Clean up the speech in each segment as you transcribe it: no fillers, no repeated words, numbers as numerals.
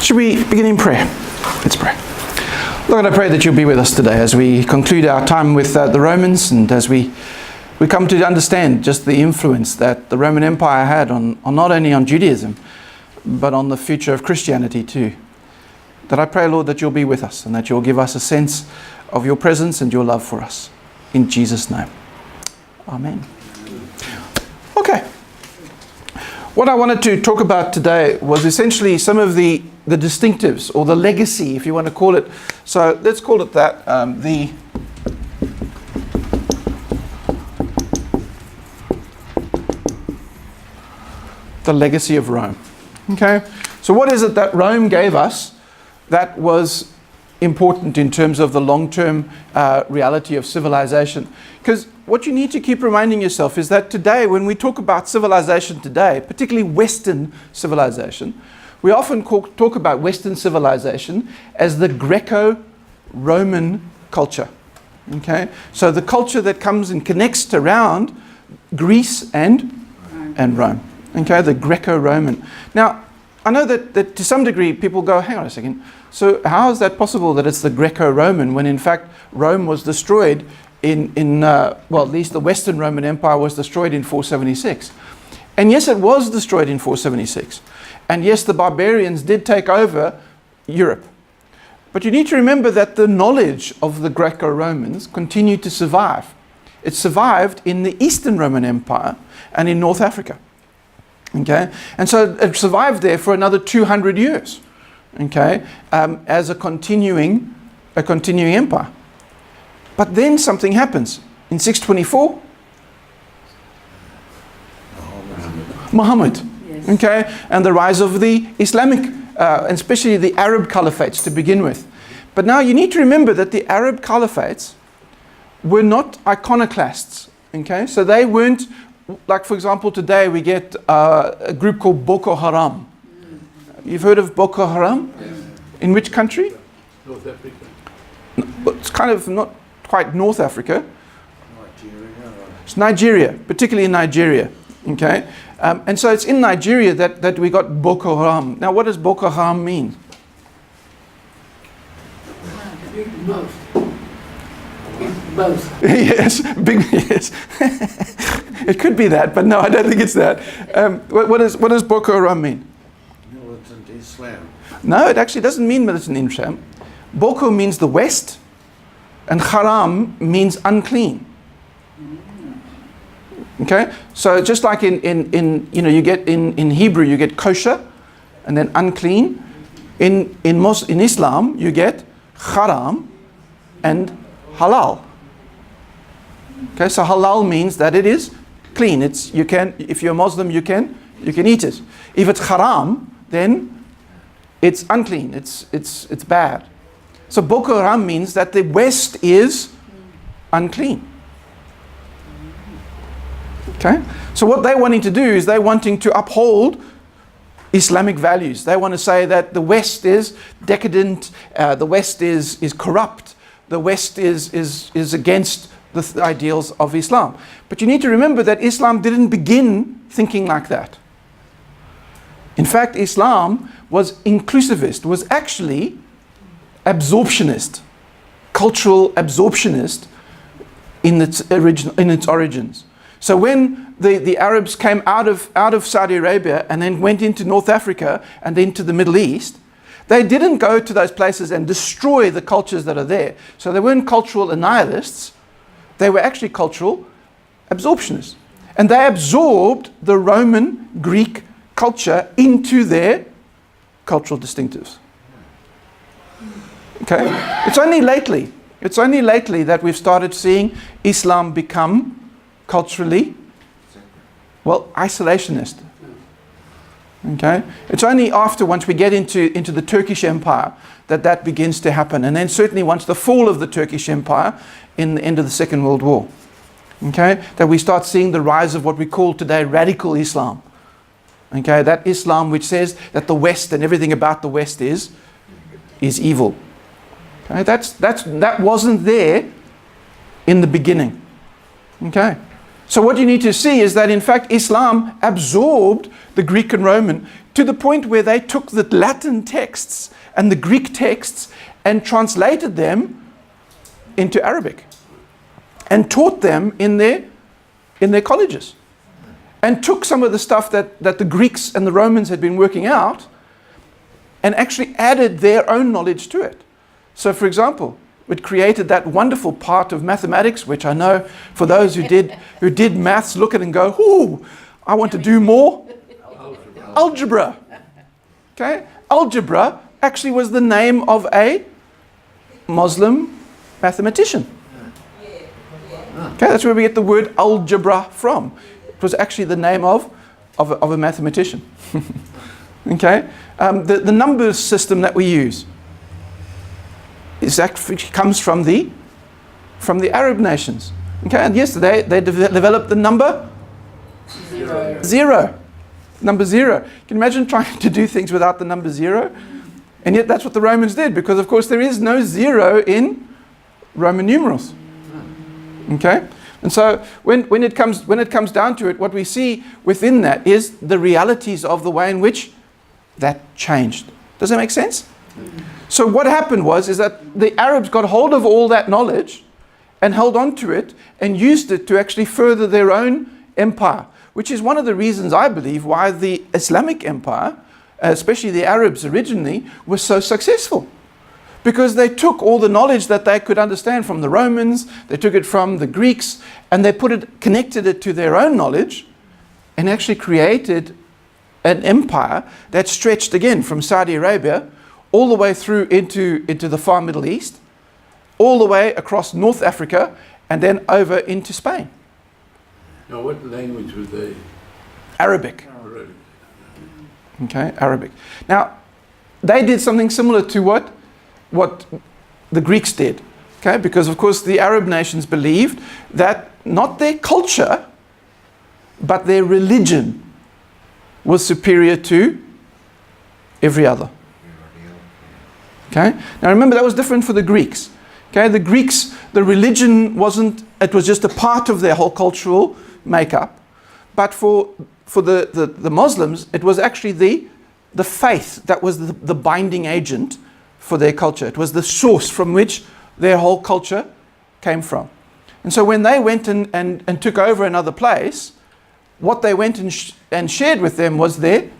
Should we begin in prayer? Let's pray. Lord, I pray that you'll be with us today as we conclude our time with the Romans, and as we come to understand just the influence that the Roman Empire had on not only on Judaism, but on the future of Christianity too. That I pray, Lord, that you'll be with us and that you'll give us a sense of your presence and your love for us. In Jesus' name. Amen. Okay. What I wanted to talk about today was essentially some of the distinctives, or the legacy, if you want to call it. So let's call it that. The legacy of Rome. Okay? So what is it that Rome gave us that was important in terms of the long-term reality of civilization? Because what you need to keep reminding yourself is that today, when we talk about civilization today, particularly Western civilization, we often talk about Western civilization as the greco-roman culture. Okay? So the culture that comes and connects around Greece and Rome. Okay? The greco-roman. Now, I know that to some degree people go, hang on a second, so how is that possible that it's the Greco-Roman when in fact Rome was destroyed well, at least the Western Roman Empire was destroyed in 476. And yes, it was destroyed in 476. And yes, the barbarians did take over Europe. But you need to remember that the knowledge of the Greco-Romans continued to survive. It survived in the Eastern Roman Empire and in North Africa. Okay, and so it survived there for another 200 years. Okay, as a continuing empire. But then something happens in 624. Muhammad. Yes. Okay, and the rise of the Islamic, and especially the Arab caliphates to begin with. But now you need to remember that the Arab caliphates were not iconoclasts. Okay, so they weren't. Like, for example, today we get a group called Boko Haram. You've heard of Boko Haram? Yes. In which country? North Africa. It's kind of not quite North Africa. Nigeria. It's Nigeria, particularly in Nigeria. Okay? And so it's in Nigeria that we got Boko Haram. Now, what does Boko Haram mean? Both. Yes, yes. It could be that, but no, I don't think it's that. What does Boko Haram mean? Militant Islam. No, it actually doesn't mean militant Islam. Boko means the West, and Haram means unclean. Okay, so just like in you get in Hebrew you get kosher, and then unclean. In Islam you get haram and halal. Okay, so halal means that it is clean. If you're a Muslim, you can eat it. If it's haram, then it's unclean. It's bad. So Boko Haram means that the West is unclean. Okay, so what they're wanting to do is they're wanting to uphold Islamic values. They want to say that the West is decadent, the West is corrupt, the West is against the ideals of Islam. But you need to remember that Islam didn't begin thinking like that. In fact, Islam was inclusivist, was actually absorptionist, cultural absorptionist in its origins. So when the Arabs came out of Saudi Arabia and then went into North Africa and then to the Middle East, they didn't go to those places and destroy the cultures that are there. So they weren't cultural annihilists. They were actually cultural absorptionists. And they absorbed the Roman Greek culture into their cultural distinctives. Okay? It's only lately that we've started seeing Islam become culturally, isolationist. Okay? It's only once we get into the Turkish Empire that begins to happen. And then certainly once the fall of the Turkish Empire in the end of the Second World War. Okay? That we start seeing the rise of what we call today radical Islam. Okay? That Islam which says that the West and everything about the West is evil. Okay? That wasn't there in the beginning. Okay? So what you need to see is that in fact Islam absorbed the Greek and Roman to the point where they took the Latin texts and the Greek texts and translated them into Arabic and taught them in their colleges, and took some of the stuff that the Greeks and the Romans had been working out and actually added their own knowledge to it. So for example, it created that wonderful part of mathematics, which I know for those who did maths look at it and go, ooh, I want to do more. Algebra. Okay? Algebra actually was the name of a Muslim mathematician. Okay, that's where we get the word algebra from. It was actually the name of a mathematician. Okay? The number system that we use comes from the Arab nations. Okay, and yesterday they developed the number zero. Number zero. Can you imagine trying to do things without the number zero? And yet that's what the Romans did, because of course there is no zero in Roman numerals. Okay? And so when it comes down to it, what we see within that is the realities of the way in which that changed. Does that make sense? So what happened is that the Arabs got hold of all that knowledge and held on to it and used it to actually further their own empire, which is one of the reasons I believe why the Islamic empire, especially the Arabs originally, was so successful. Because they took all the knowledge that they could understand from the Romans, they took it from the Greeks, and they connected it to their own knowledge and actually created an empire that stretched again from Saudi Arabia all the way through into the far Middle East, all the way across North Africa, and then over into Spain. Now, what language were they? Arabic. Arabic. Okay, Arabic. Now, they did something similar to what the Greeks did. Okay, because of course the Arab nations believed that not their culture, but their religion was superior to every other. Okay? Now remember, that was different for the Greeks. Okay? The Greeks, the religion it was just a part of their whole cultural makeup. But for the Muslims, it was actually the faith that was the binding agent for their culture. It was the source from which their whole culture came from. And so when they went and took over another place, what they went and shared with them was their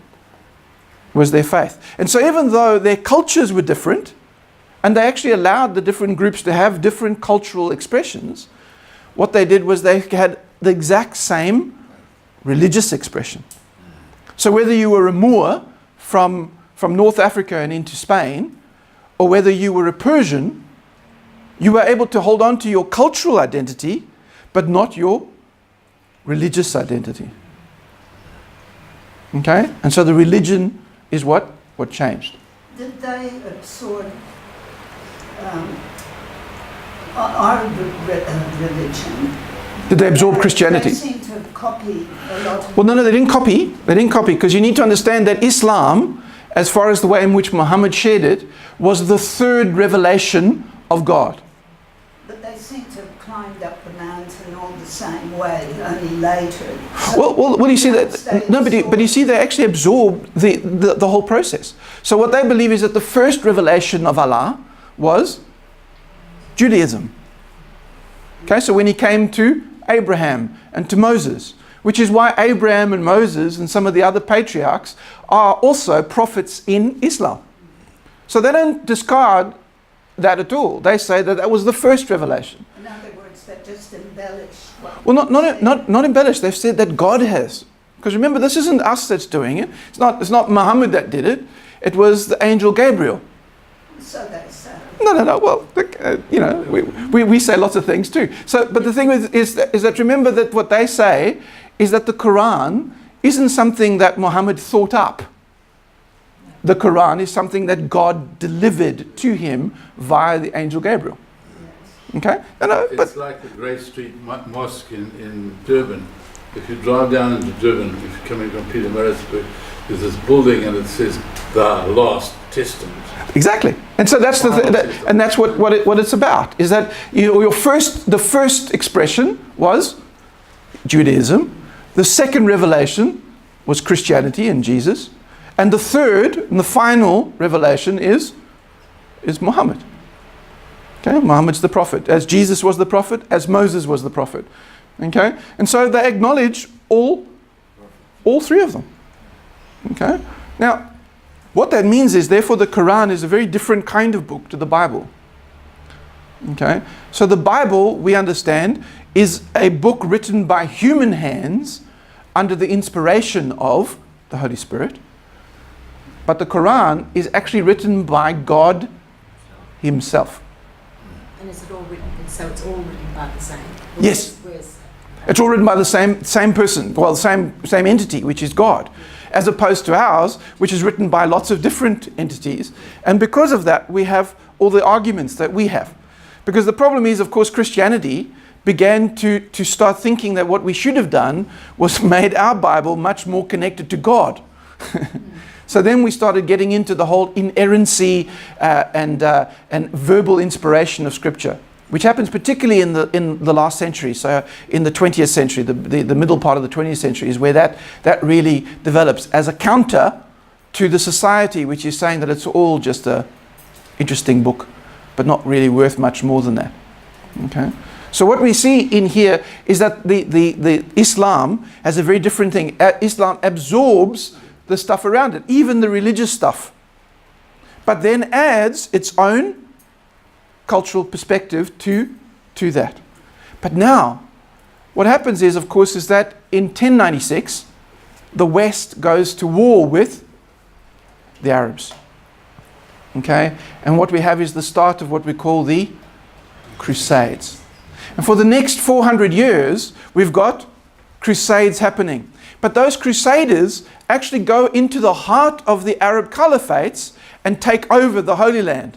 faith. And so even though their cultures were different, and they actually allowed the different groups to have different cultural expressions, what they did was they had the exact same religious expression. So whether you were a Moor from North Africa and into Spain, or whether you were a Persian, you were able to hold on to your cultural identity, but not your religious identity. Okay? And so the religion is what changed. Did they absorb our religion? Did they absorb Christianity? They seem to have copied a lot of... Well, no, they didn't copy. They didn't copy, because you need to understand that Islam, as far as the way in which Muhammad shared it, was the third revelation of God. But they seem to have climbed up the mountain all the same way, only later. Well, you see that. No, but you see, they actually absorbed the whole process. So what they believe is that the first revelation of Allah was Judaism. Okay, so when he came to Abraham and to Moses, which is why Abraham and Moses and some of the other patriarchs are also prophets in Islam. So they don't discard that at all. They say that was the first revelation. In other words, they just embellish. Well, not embellish. They've said that God has. Because remember, this isn't us that's doing it. It's not Muhammad that did it. It was the angel Gabriel. So they say. No. Well, we say lots of things too. So, but the thing is that remember that what they say is that the Quran isn't something that Muhammad thought up. The Quran is something that God delivered to him via the angel Gabriel. Okay? It's like the Grey Street Mosque in Durban. If you drive down into Durban, if you're coming from Pietermaritzburg, there's this building and it says the Last Testament. Exactly, and so that's and that's what it's about. Is that the first expression was Judaism. The second revelation was Christianity and Jesus. And the third and the final revelation is Muhammad. Okay, Muhammad's the prophet, as Jesus was the prophet, as Moses was the prophet. Okay, and so they acknowledge all three of them. Okay, now what that means is, therefore, the Quran is a very different kind of book to the Bible. Okay, so the Bible, we understand, is a book written by human hands under the inspiration of the Holy Spirit. But the Quran is actually written by God Himself. And is it all written? So it's all written by the same? Yes. It's all written by the same person, well, same entity, which is God, as opposed to ours, which is written by lots of different entities. And because of that, we have all the arguments that we have. Because the problem is, of course, Christianity began to start thinking that what we should have done was made our Bible much more connected to God. So then we started getting into the whole inerrancy and verbal inspiration of Scripture, which happens particularly in the last century. So in the 20th century, the middle part of the 20th century is where that really develops as a counter to the society, which is saying that it's all just a interesting book, but not really worth much more than that. Okay. So what we see in here is that the Islam has a very different thing. Islam absorbs the stuff around it, even the religious stuff, but then adds its own cultural perspective to that. But now, what happens is, of course, is that in 1096, the West goes to war with the Arabs. Okay? And what we have is the start of what we call the Crusades. And for the next 400 years, we've got crusades happening. But those crusaders actually go into the heart of the Arab caliphates and take over the Holy Land.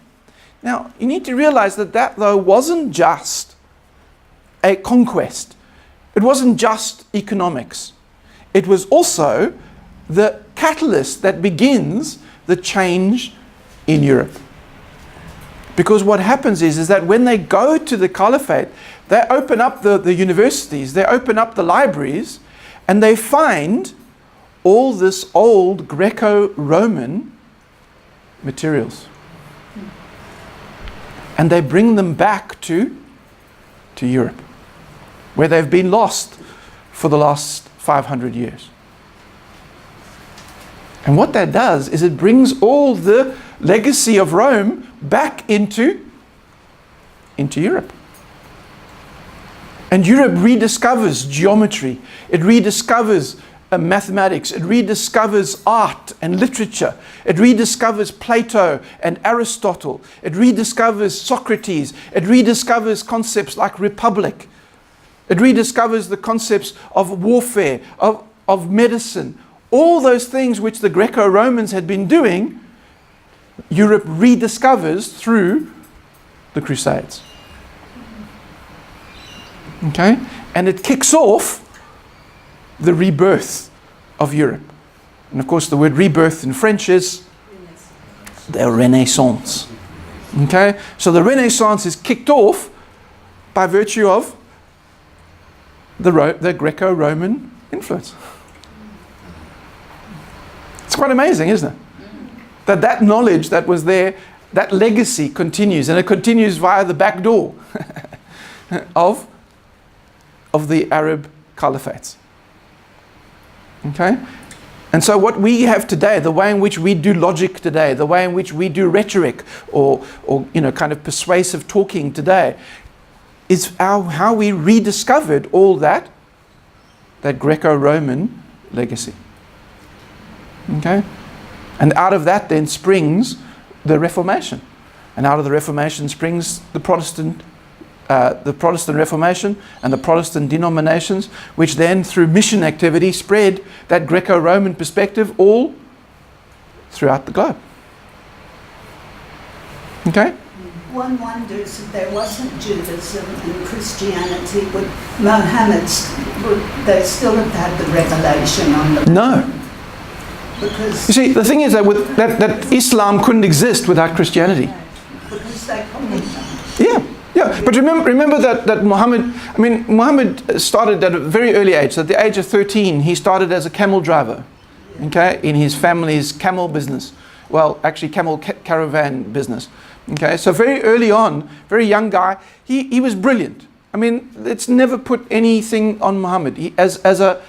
Now, you need to realize that though, wasn't just a conquest. It wasn't just economics. It was also the catalyst that begins the change in Europe. Because what happens is that when they go to the caliphate, they open up the universities, they open up the libraries, and they find all this old Greco-Roman materials. And they bring them back to Europe, where they've been lost for the last 500 years. And what that does is it brings all the legacy of Rome back into Europe. And Europe rediscovers geometry. It rediscovers mathematics. It rediscovers art and literature. It rediscovers Plato and Aristotle. It rediscovers Socrates. It rediscovers concepts like republic. It rediscovers the concepts of warfare, of medicine. All those things which the Greco-Romans had been doing, Europe rediscovers through the Crusades. Okay? And it kicks off the rebirth of Europe. And of course the word rebirth in French is the Renaissance. Okay? So the Renaissance is kicked off by virtue of the Greco-Roman influence. It's quite amazing, isn't it? That knowledge that was there, that legacy continues, and it continues via the back door of the Arab caliphates. Okay? And so what we have today, the way in which we do logic today, the way in which we do rhetoric or kind of persuasive talking today, is how we rediscovered all that Greco-Roman legacy. Okay? And out of that then springs the Reformation. And out of the Reformation springs the Protestant Reformation and the Protestant denominations, which then through mission activity spread that Greco-Roman perspective all throughout the globe. Okay? One wonders if there wasn't Judaism and Christianity, would they still have had the revelation on the... No. Because you see, the thing is that Islam couldn't exist without Christianity. Because they copied them. Yeah, but remember that Muhammad started at a very early age. So at the age of 13, he started as a camel driver, okay, in his family's camel business. Well, actually caravan business. Okay, so very early on, very young guy, he was brilliant. I mean, let's never put anything on Muhammad. As a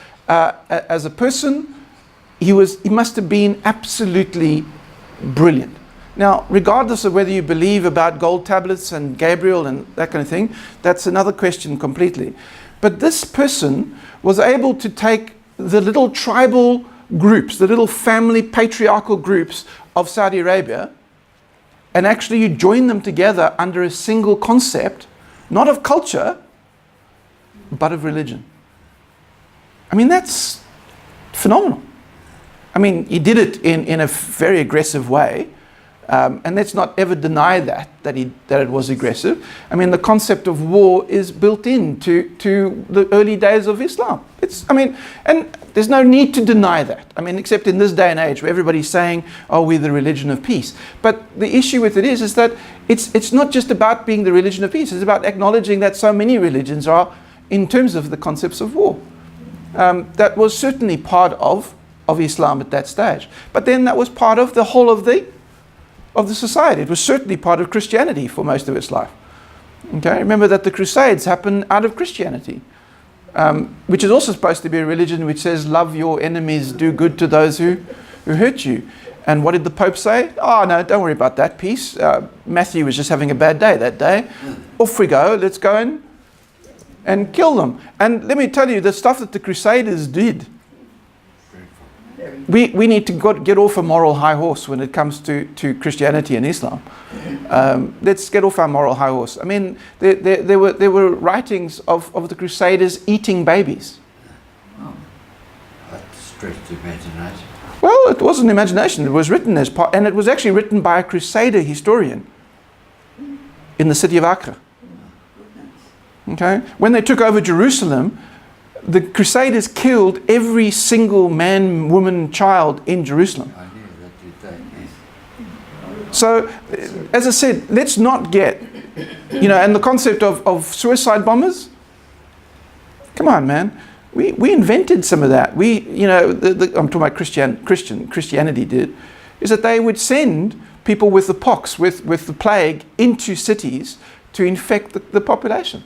person, he must have been absolutely brilliant. Now, regardless of whether you believe about gold tablets and Gabriel and that kind of thing, that's another question completely. But this person was able to take the little tribal groups, the little family patriarchal groups of Saudi Arabia, and actually you join them together under a single concept, not of culture, but of religion. I mean, that's phenomenal. I mean, he did it in a very aggressive way. And let's not ever deny that it was aggressive. I mean, the concept of war is built into the early days of Islam. And there's no need to deny that. I mean, except in this day and age where everybody's saying, oh, we're the religion of peace. But the issue with it is that it's not just about being the religion of peace. It's about acknowledging that so many religions are in terms of the concepts of war. That was certainly part of Islam at that stage. But then that was part of the whole of the society. It was certainly part of Christianity for most of its life. Okay, remember that the Crusades happened out of Christianity, which is also supposed to be a religion which says, love your enemies, do good to those who hurt you. And what did the Pope say? Oh, no, don't worry about that, peace. Matthew was just having a bad day that day. Off we go, let's go and kill them. And let me tell you, the stuff that the Crusaders did, we need to get off a moral high horse when it comes to Christianity and Islam. Let's get off our moral high horse. I mean, there were writings of the Crusaders eating babies. Oh, that stretched the imagination. Well, it wasn't imagination. It was written as part, and it was actually written by a Crusader historian in the city of Acre. Okay, when they took over Jerusalem, the Crusaders killed every single man, woman, child in Jerusalem. I knew that you did, yes. So, as I said, let's not get, and the concept of suicide bombers. Come on, man. We invented some of that. I'm talking about Christianity did, is that they would send people with the pox, with the plague, into cities to infect the population.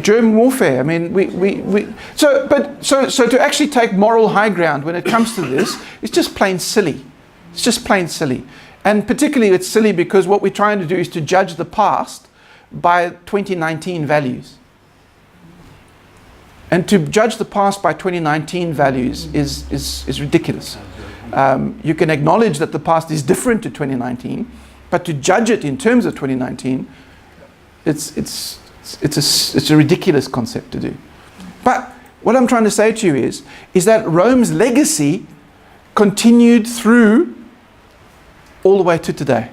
Germ warfare. I mean, so to actually take moral high ground when it comes to this, it's just plain silly. It's just plain silly. And particularly it's silly because what we're trying to do is to judge the past by 2019 values. And to judge the past by 2019 values is ridiculous. You can acknowledge that the past is different to 2019, but to judge it in terms of 2019, it's a ridiculous concept to do. But what I'm trying to say to you is that Rome's legacy continued through all the way to today.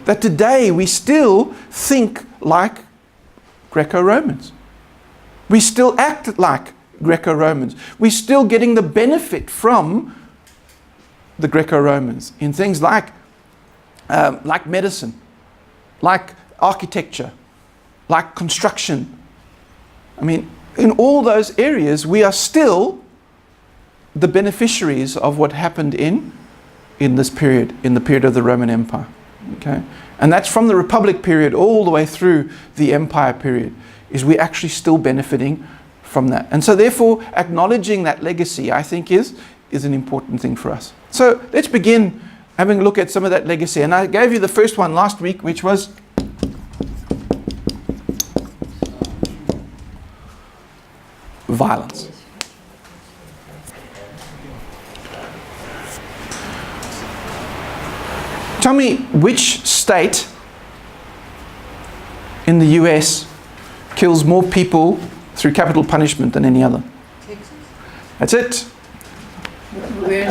That today we still think like Greco-Romans. We still act like Greco-Romans. We're still getting the benefit from the Greco-Romans in things like medicine, like architecture, like construction. I mean, in all those areas, we are still the beneficiaries of what happened in this period, in the period of the Roman Empire. Okay? And that's from the Republic period all the way through the Empire period, is we're actually still benefiting from that. And so therefore, acknowledging that legacy, I think, is an important thing for us. So let's begin having a look at some of that legacy. And I gave you the first one last week, which was violence. Tell me which state in the US kills more people through capital punishment than any other. Texas. That's it. Where?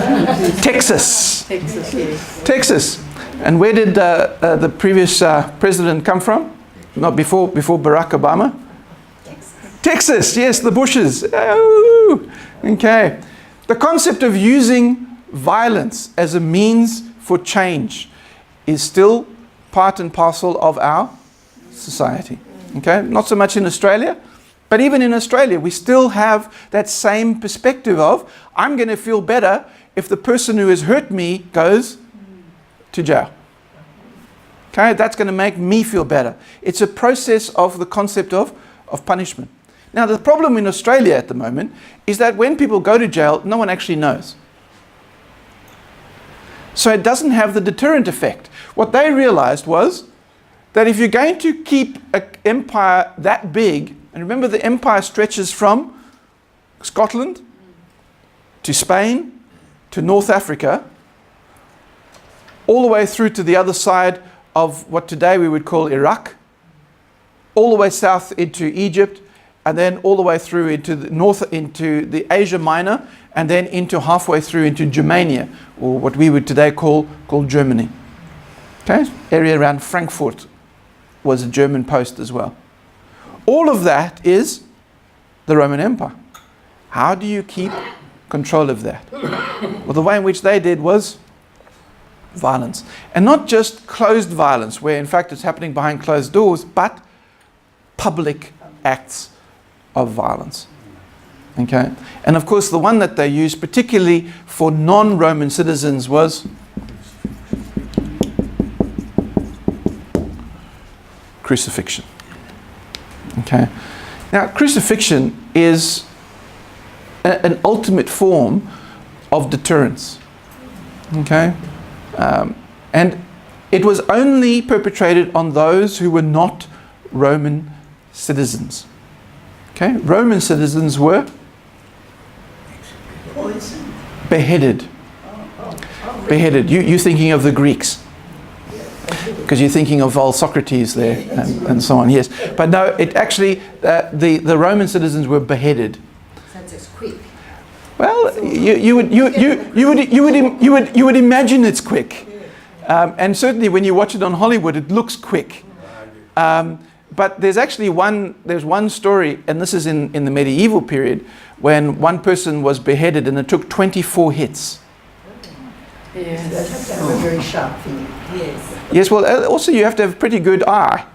Texas. Texas, yes. Texas. And where did the previous president come from? Not before Barack Obama? Texas, yes, the Bushes. Oh, okay. The concept of using violence as a means for change is still part and parcel of our society. Okay, not so much in Australia, but even in Australia, we still have that same perspective of, I'm going to feel better if the person who has hurt me goes to jail. Okay, that's going to make me feel better. It's a process of the concept of punishment. Now, the problem in Australia at the moment is that when people go to jail, no one actually knows. So it doesn't have the deterrent effect. What they realized was that if you're going to keep an empire that big, and remember the empire stretches from Scotland to Spain to North Africa, all the way through to the other side of what today we would call Iraq, all the way south into Egypt, and then all the way through into the north, into the Asia Minor, and then into halfway through into Germania, or what we would today call Germany. Okay, area around Frankfurt was a German post as well. All of that is the Roman Empire. How do you keep control of that? Well, the way in which they did was violence. And not just closed violence, where in fact it's happening behind closed doors, but public acts of violence. Okay? And of course the one that they used particularly for non-Roman citizens was crucifixion. Okay? Now crucifixion is an ultimate form of deterrence. Okay? And it was only perpetrated on those who were not Roman citizens. Okay? Roman citizens were Poison. beheaded. Beheaded. You're thinking of the Greeks. Because you're thinking of old Socrates there and so on, yes. But no, it actually, the Roman citizens were beheaded. So it's quick. Well, you would imagine it's quick. And certainly when you watch it on Hollywood, it looks quick. But there's actually one story, and this is in the medieval period, when one person was beheaded and it took 24 hits. Yes. They have to have a very sharp thing. Yes. Yes, well, also you have to have a pretty good eye,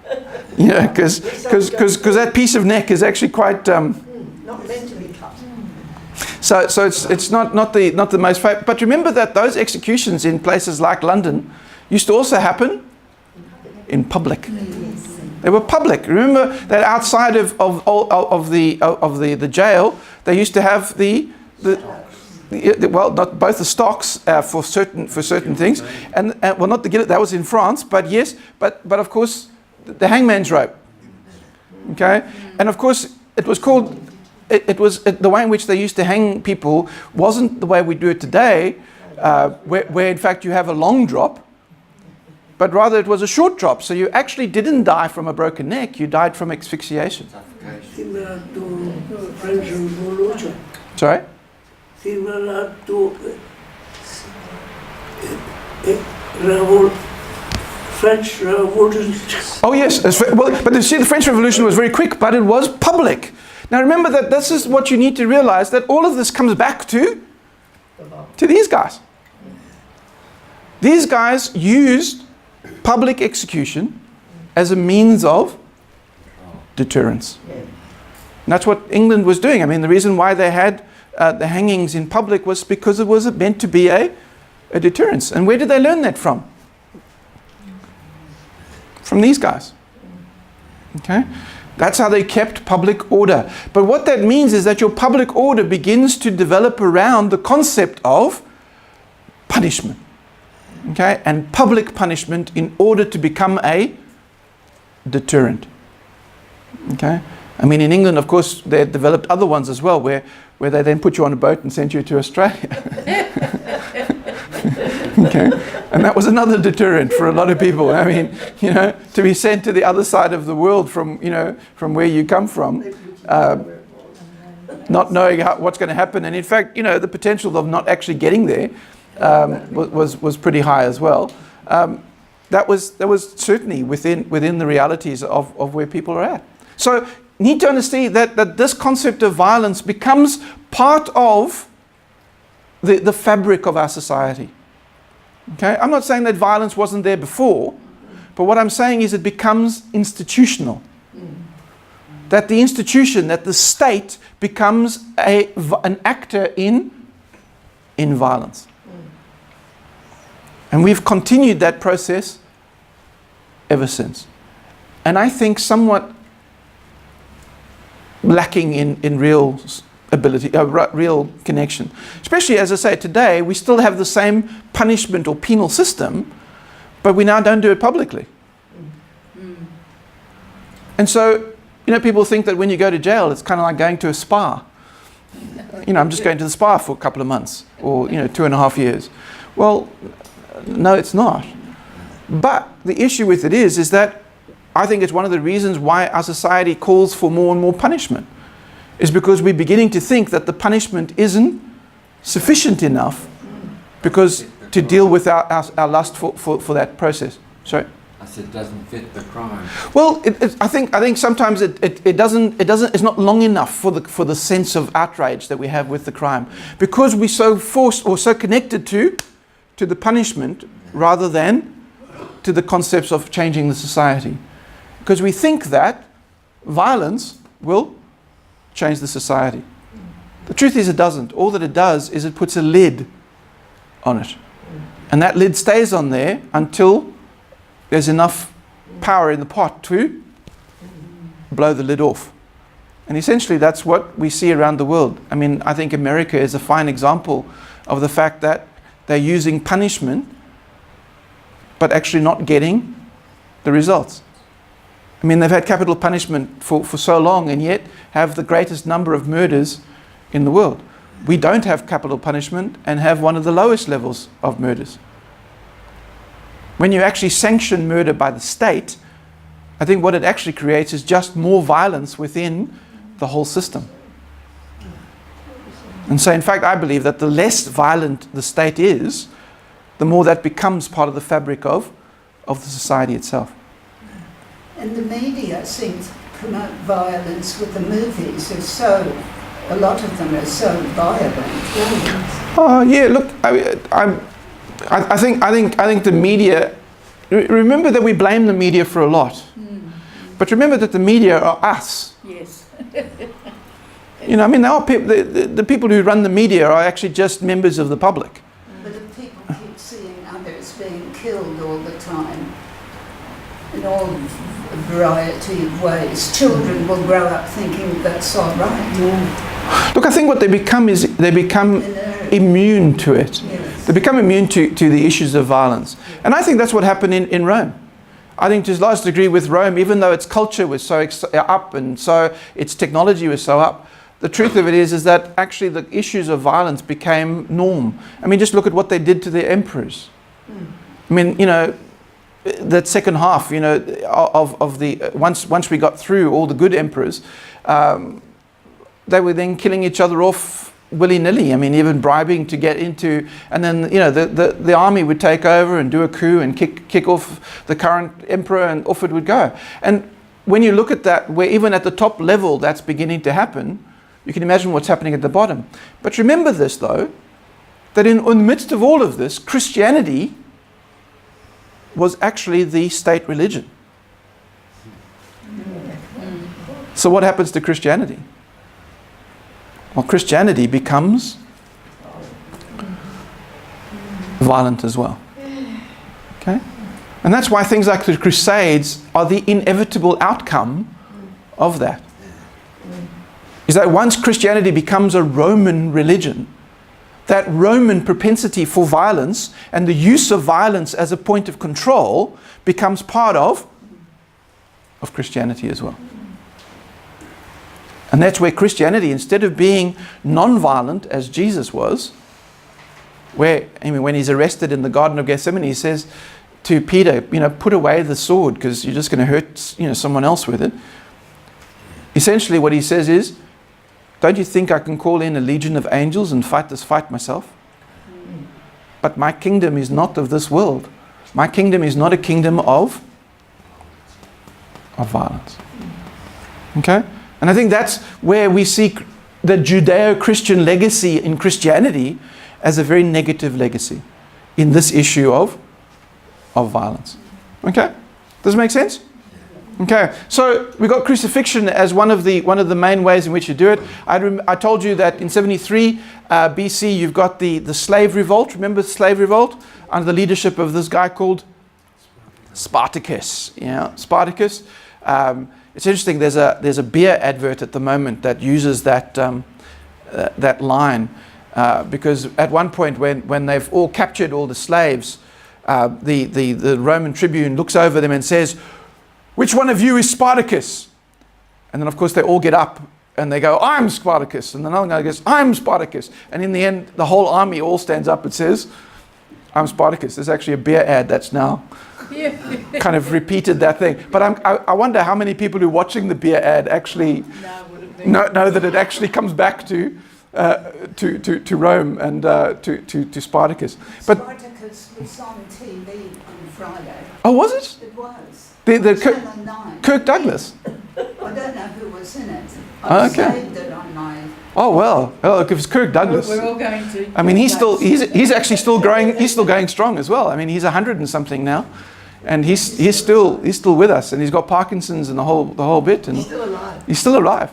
you know, because that piece of neck is actually quite. Not meant to be cut. So it's not the most. But remember that those executions in places like London used to also happen in public. They were public. Remember that outside of the jail, they used to have well, not both the stocks for certain things, and well, not the guillotine. That was in France, but yes, but of course the hangman's rope. Okay, and of course it was called. The way in which they used to hang people wasn't the way we do it today, where in fact you have a long drop, but rather it was a short drop. So you actually didn't die from a broken neck; you died from asphyxiation. Similar to French Revolution. Sorry. Similar to French Revolution. Oh yes, well, but you see, the French Revolution was very quick, but it was public. Now remember that this is what you need to realize, that all of this comes back to these guys. These guys used public execution as a means of deterrence. And that's what England was doing. I mean, the reason why they had the hangings in public was because it was meant to be a deterrence. And where did they learn that from? From these guys. Okay? That's how they kept public order. But what that means is that your public order begins to develop around the concept of punishment. Okay? And public punishment in order to become a deterrent. Okay? I mean, in England, of course, they had developed other ones as well, where they then put you on a boat and sent you to Australia. Okay? And that was another deterrent for a lot of people. I mean, you know, to be sent to the other side of the world from where you come from, not knowing what's going to happen. And in fact, you know, the potential of not actually getting there was pretty high as well. That was certainly within the realities of where people are at. So need to understand that this concept of violence becomes part of the fabric of our society. Okay? I'm not saying that violence wasn't there before, But what I'm saying is it becomes institutional. That the institution, that the state becomes an actor in violence. And we've continued that process ever since. And I think somewhat lacking in real ability, real connection. Especially, as I say, today we still have the same punishment or penal system, but we now don't do it publicly. And so, people think that when you go to jail, it's kind of like going to a spa. I'm just going to the spa for a couple of months or, 2.5 years. Well, no, it's not. But the issue with it is that I think it's one of the reasons why our society calls for more and more punishment. Is because we're beginning to think that the punishment isn't sufficient enough because to deal with our lust for that process. Sorry? I said it doesn't fit the crime. Well, I think sometimes it doesn't. It's not long enough for the sense of outrage that we have with the crime, because we're so forced or so connected to the punishment rather than to the concepts of changing the society, because we think that violence will change the society. The truth is it doesn't. All that it does is it puts a lid on it, and that lid stays on there until there's enough power in the pot to blow the lid off. And essentially that's what we see around the world. I mean, I think America is a fine example of the fact that they're using punishment but actually not getting the results. I mean, they've had capital punishment for so long and yet have the greatest number of murders in the world. We don't have capital punishment and have one of the lowest levels of murders. When you actually sanction murder by the state, I think what it actually creates is just more violence within the whole system. And so in fact I believe that the less violent the state is, the more that becomes part of the fabric of the society itself. And the media seems to promote violence with the movies. A lot of them are so violent. Oh yeah, look, I think the media. Remember that we blame the media for a lot, but remember that the media are us. Yes. They are the people who run the media are actually just members of the public. But if people keep seeing others being killed all the time, in all variety of ways, children will grow up thinking that's all right. Look, I think what they become is they become immune to it. Yes. They become immune to the issues of violence. And I think that's what happened in Rome. I think to a large degree with Rome, even though its culture was so up and so its technology was so up, the truth of it is that actually the issues of violence became norm. I mean, just look at what they did to their emperors. I mean, that second half, of the once we got through all the good emperors, they were then killing each other off willy-nilly. I mean, even bribing to get into, and then the army would take over and do a coup and kick off the current emperor, and off it would go. And when you look at that, where even at the top level that's beginning to happen, you can imagine what's happening at the bottom. But remember this though, that in the midst of all of this, Christianity was actually the state religion. So what happens to Christianity? Well, Christianity becomes violent as well. Okay? And that's why things like the Crusades are the inevitable outcome of that. Is that once Christianity becomes a Roman religion, that Roman propensity for violence and the use of violence as a point of control becomes part of Christianity as well. And that's where Christianity, instead of being non-violent as Jesus was, when he's arrested in the Garden of Gethsemane, he says to Peter, put away the sword because you're just going to hurt someone else with it. Essentially what he says is, don't you think I can call in a legion of angels and fight this fight myself? But my kingdom is not of this world. My kingdom is not a kingdom of violence. Okay? And I think that's where we see the Judeo-Christian legacy in Christianity as a very negative legacy in this issue of violence. Okay? Does it make sense? Okay, so we got crucifixion as one of the main ways in which you do it. I told you that in 73 BC you've got the slave revolt. Remember the slave revolt under the leadership of this guy called Spartacus. Yeah, Spartacus. It's interesting. There's a beer advert at the moment that uses that that line because at one point when they've all captured all the slaves, the Roman tribune looks over them and says, "Which one of you is Spartacus?" And then of course they all get up and they go, "I'm Spartacus." And another guy goes, "I'm Spartacus." And in the end, the whole army all stands up and says, "I'm Spartacus." There's actually a beer ad that's now kind of repeated that thing. But I wonder how many people who are watching the beer ad actually know that it actually comes back to Rome and to Spartacus. But Spartacus was on TV on Friday. oh, was it? It was. The Channel 9. Kirk Douglas. I don't know who was in it. Oh, I okay. saved it on my... Oh well, if it's Kirk Douglas. We're all going to. I mean, he's actually still growing. He's still going strong as well. I mean, he's 100 and something now, and he's still with us, and he's got Parkinson's and the whole bit, and he's still alive.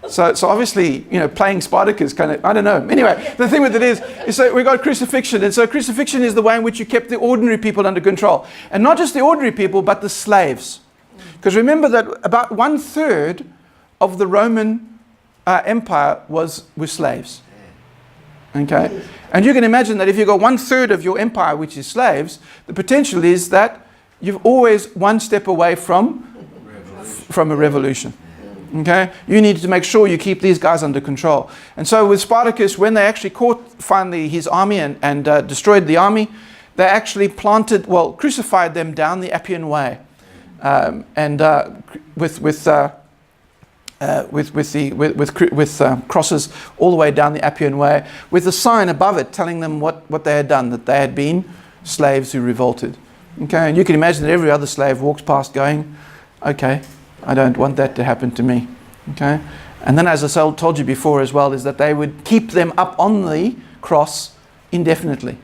So obviously, playing Spartacus kind of, I don't know. Anyway, the thing with it is so we got crucifixion, and so crucifixion is the way in which you kept the ordinary people under control, and not just the ordinary people, but the slaves, because remember that about 1/3 of the Roman Empire was slaves. Okay, and you can imagine that if you've got 1/3 of your empire which is slaves, the potential is that you've always one step away from a revolution. Okay, you need to make sure you keep these guys under control. And so with Spartacus, when they actually caught finally his army and destroyed the army, they actually crucified them down the Appian Way, with crosses all the way down the Appian Way, with a sign above it telling them what they had done, that they had been slaves who revolted. Okay, and you can imagine that every other slave walks past going, "Okay, I don't want that to happen to me." Okay, and then as I told you before as well, is that they would keep them up on the cross indefinitely.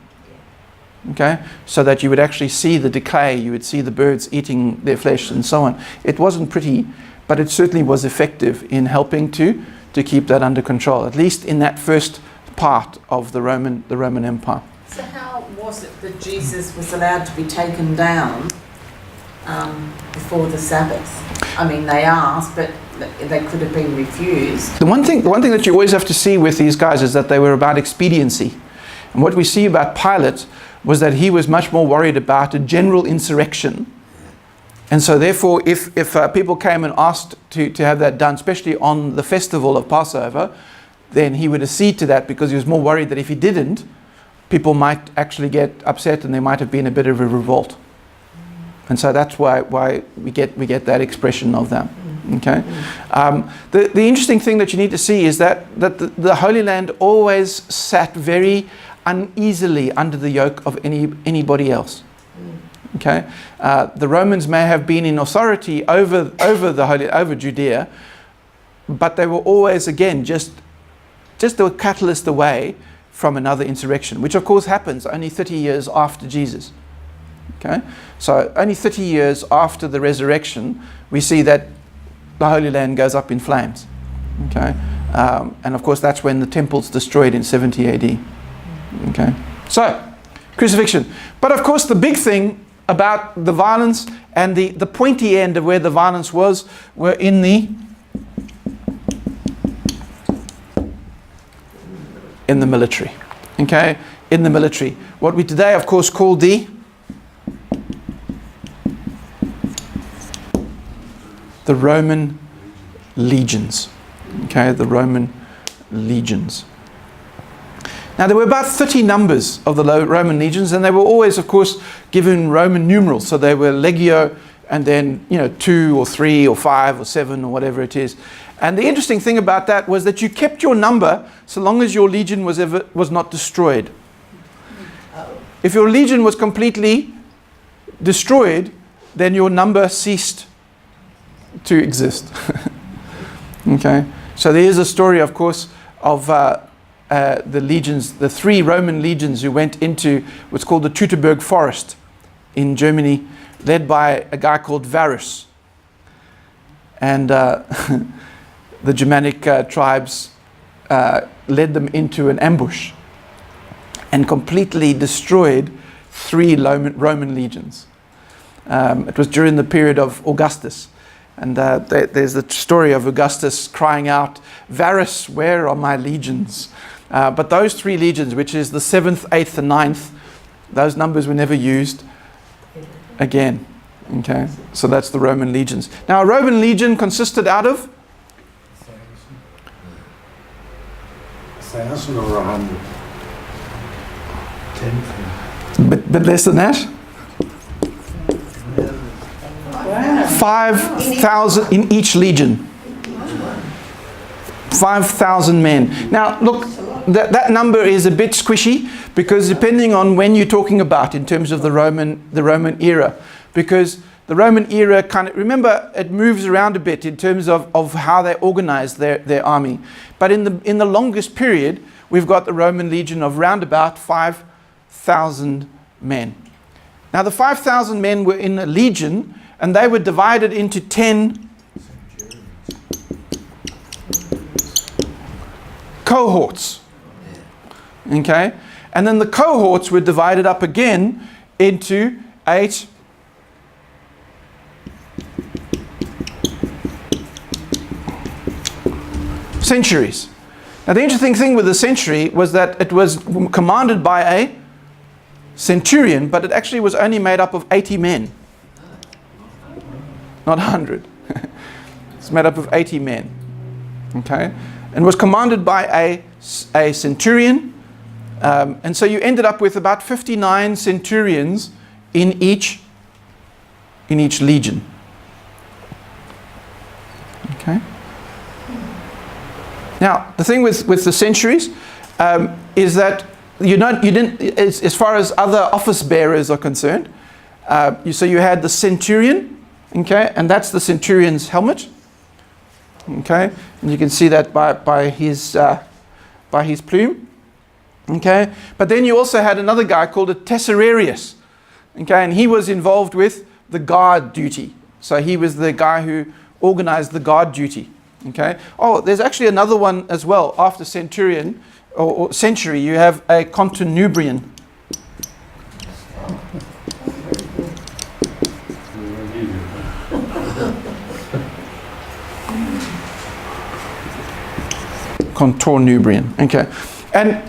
Okay, so that you would actually see the decay, you would see the birds eating their flesh and so on. It wasn't pretty, but it certainly was effective in helping to keep that under control, at least in that first part of the Roman Empire. So how was it that Jesus was allowed to be taken down before the Sabbath? I mean, they asked, but they could have been refused. The one thing that you always have to see with these guys is that they were about expediency. And what we see about Pilate was that he was much more worried about a general insurrection. And so therefore, if people came and asked to have that done, especially on the festival of Passover, then he would accede to that, because he was more worried that if he didn't, people might actually get upset and there might have been a bit of a revolt. And so that's why we get that expression of them. Okay. The interesting thing that you need to see is that the Holy Land always sat very uneasily under the yoke of anybody else. Okay. The Romans may have been in authority over Judea, but they were always again just a catalyst away from another insurrection, which of course happens only 30 years after Jesus. Okay, so only 30 years after the resurrection, we see that the Holy Land goes up in flames. Okay, and of course that's when the temple's destroyed in 70 AD. Okay, so crucifixion. But of course the big thing about the violence and the pointy end of where the violence were in the military. Okay, in the military. What we today of course call the Roman legions. Okay, the Roman legions. Now there were about 30 numbers of the Roman legions, and they were always of course given Roman numerals. So they were legio, and then 2 or 3 or 5 or 7 or whatever it is. And the interesting thing about that was that you kept your number so long as your legion was not destroyed. If your legion was completely destroyed, then your number ceased to exist. Okay, so there is a story, of course, of the legions, the 3 Roman legions who went into what's called the Teutoburg Forest in Germany, led by a guy called Varus. And the Germanic tribes led them into an ambush and completely destroyed 3 Roman legions. It was during the period of Augustus. And there's the story of Augustus crying out, "Varus, where are my legions?" But those 3 legions, which is the 7th, 8th, and 9th, those numbers were never used again. Okay, so that's the Roman legions. Now, a Roman legion consisted out of 1,000 or 100? 10. Bit less than that. 5,000 in each legion. 5,000 men. Now, look, that number is a bit squishy because depending on when you're talking about in terms of the Roman era, because the Roman era remember, it moves around a bit in terms of how they organized their army. But in the longest period, we've got the Roman legion of round about 5,000 men. Now, the 5,000 men were in a legion, and they were divided into 10 cohorts. Okay? And then the cohorts were divided up again into 8 centuries. Now, the interesting thing with the century was that it was commanded by a centurion, but it actually was only made up of 80 men. Not 100. It's made up of 80 men. Okay? And was commanded by a centurion. And so you ended up with about 59 centurions in each legion. Okay? Now, the thing with the centuries is that you didn't, as far as other office bearers are concerned, so you had the centurion. Okay, and that's the centurion's helmet. Okay, and you can see that by his plume. Okay, but then you also had another guy called a tesserarius. Okay, and he was involved with the guard duty. So he was the guy who organized the guard duty. Okay. Oh, there's actually another one as well after centurion or century. You have a contunubrian. Contornubrian. Okay, and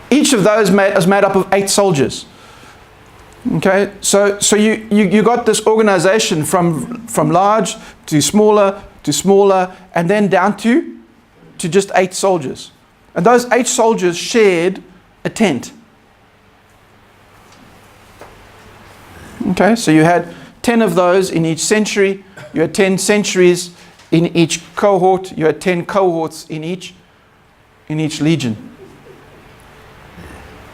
each of those is made up of 8 soldiers. Okay, so you got this organization from large to smaller, and then down to just 8 soldiers. And those 8 soldiers shared a tent. Okay, so you had 10 of those in each century. You had 10 centuries in each cohort. You had 10 cohorts in each legion.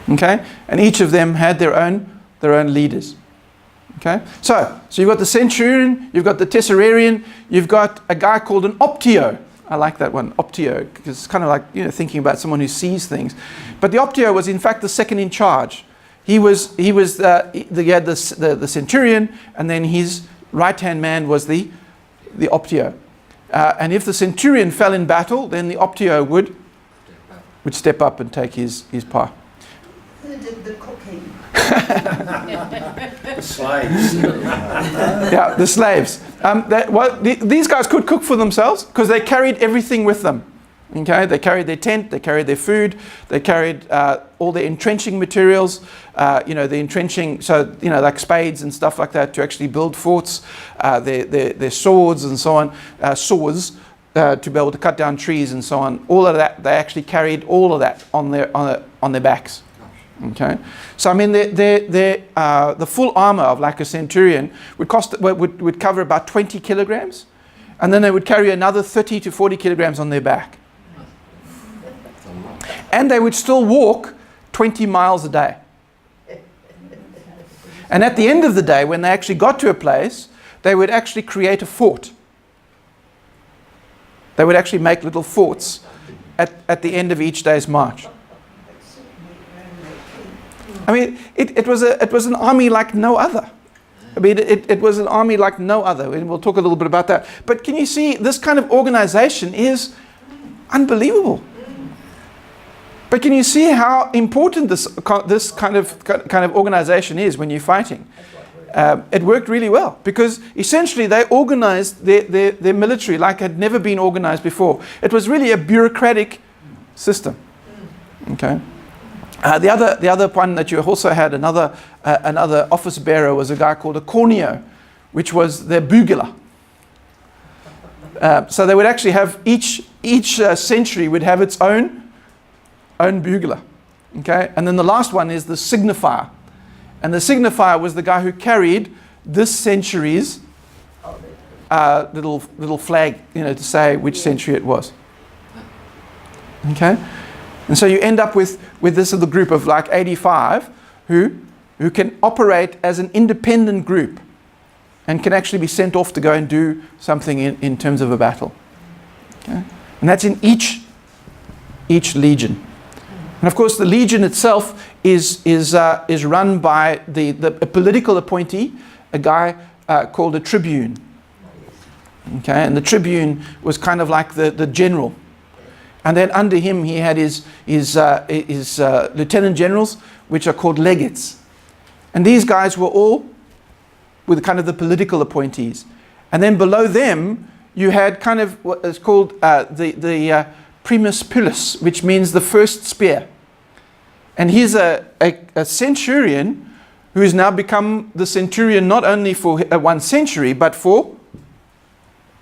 Okay, and each of them had their own leaders. Okay, so you've got the centurion, you've got the tesserarian, you've got a guy called an optio. I like that one, optio, because it's kind of like, thinking about someone who sees things. But the optio was in fact the second in charge. He had the centurion, and then his right-hand man was the optio. And if the centurion fell in battle, then the optio would step up and take his part. Who did the cooking? The slaves. Yeah, the slaves. These guys could cook for themselves because they carried everything with them. Okay, they carried their tent, they carried their food, they carried all their entrenching materials. The entrenching, so like spades and stuff like that to actually build forts. Their swords and so on, saws to be able to cut down trees and so on. All of that, they actually carried all of that on their backs. Okay, so I mean, the full armor of like a centurion would cover about 20 kilograms, and then they would carry another 30 to 40 kilograms on their back, and they would still walk 20 miles a day. And at the end of the day, when they actually got to a place, they would actually create a fort. They would actually make little forts at the end of each day's march. I mean, it was an army like no other. I mean, it was an army like no other, and we'll talk a little bit about that. But can you see, this kind of organization is unbelievable. But can you see how important this kind of organization is when you're fighting? It worked really well, because essentially they organized their military like had never been organized before. It was really a bureaucratic system. Okay. The other one that you also had, another office bearer, was a guy called a corneo, which was their bugler. So they would actually have each century would have its own bugler. Okay, and then the last one is the signifier, and the signifier was the guy who carried this century's little flag, to say which century it was. Okay. And so you end up with this little group of like 85 who can operate as an independent group and can actually be sent off to go and do something in terms of a battle. Okay? And that's in each legion. And of course the legion itself is run by a political appointee, a guy called a tribune. Okay? And the tribune was kind of like the general. And then under him he had his lieutenant generals, which are called legates. And these guys were all with kind of the political appointees. And then below them you had kind of what is called the primus pilus, which means the first spear. And he's a centurion who has now become the centurion not only for 1 century, but for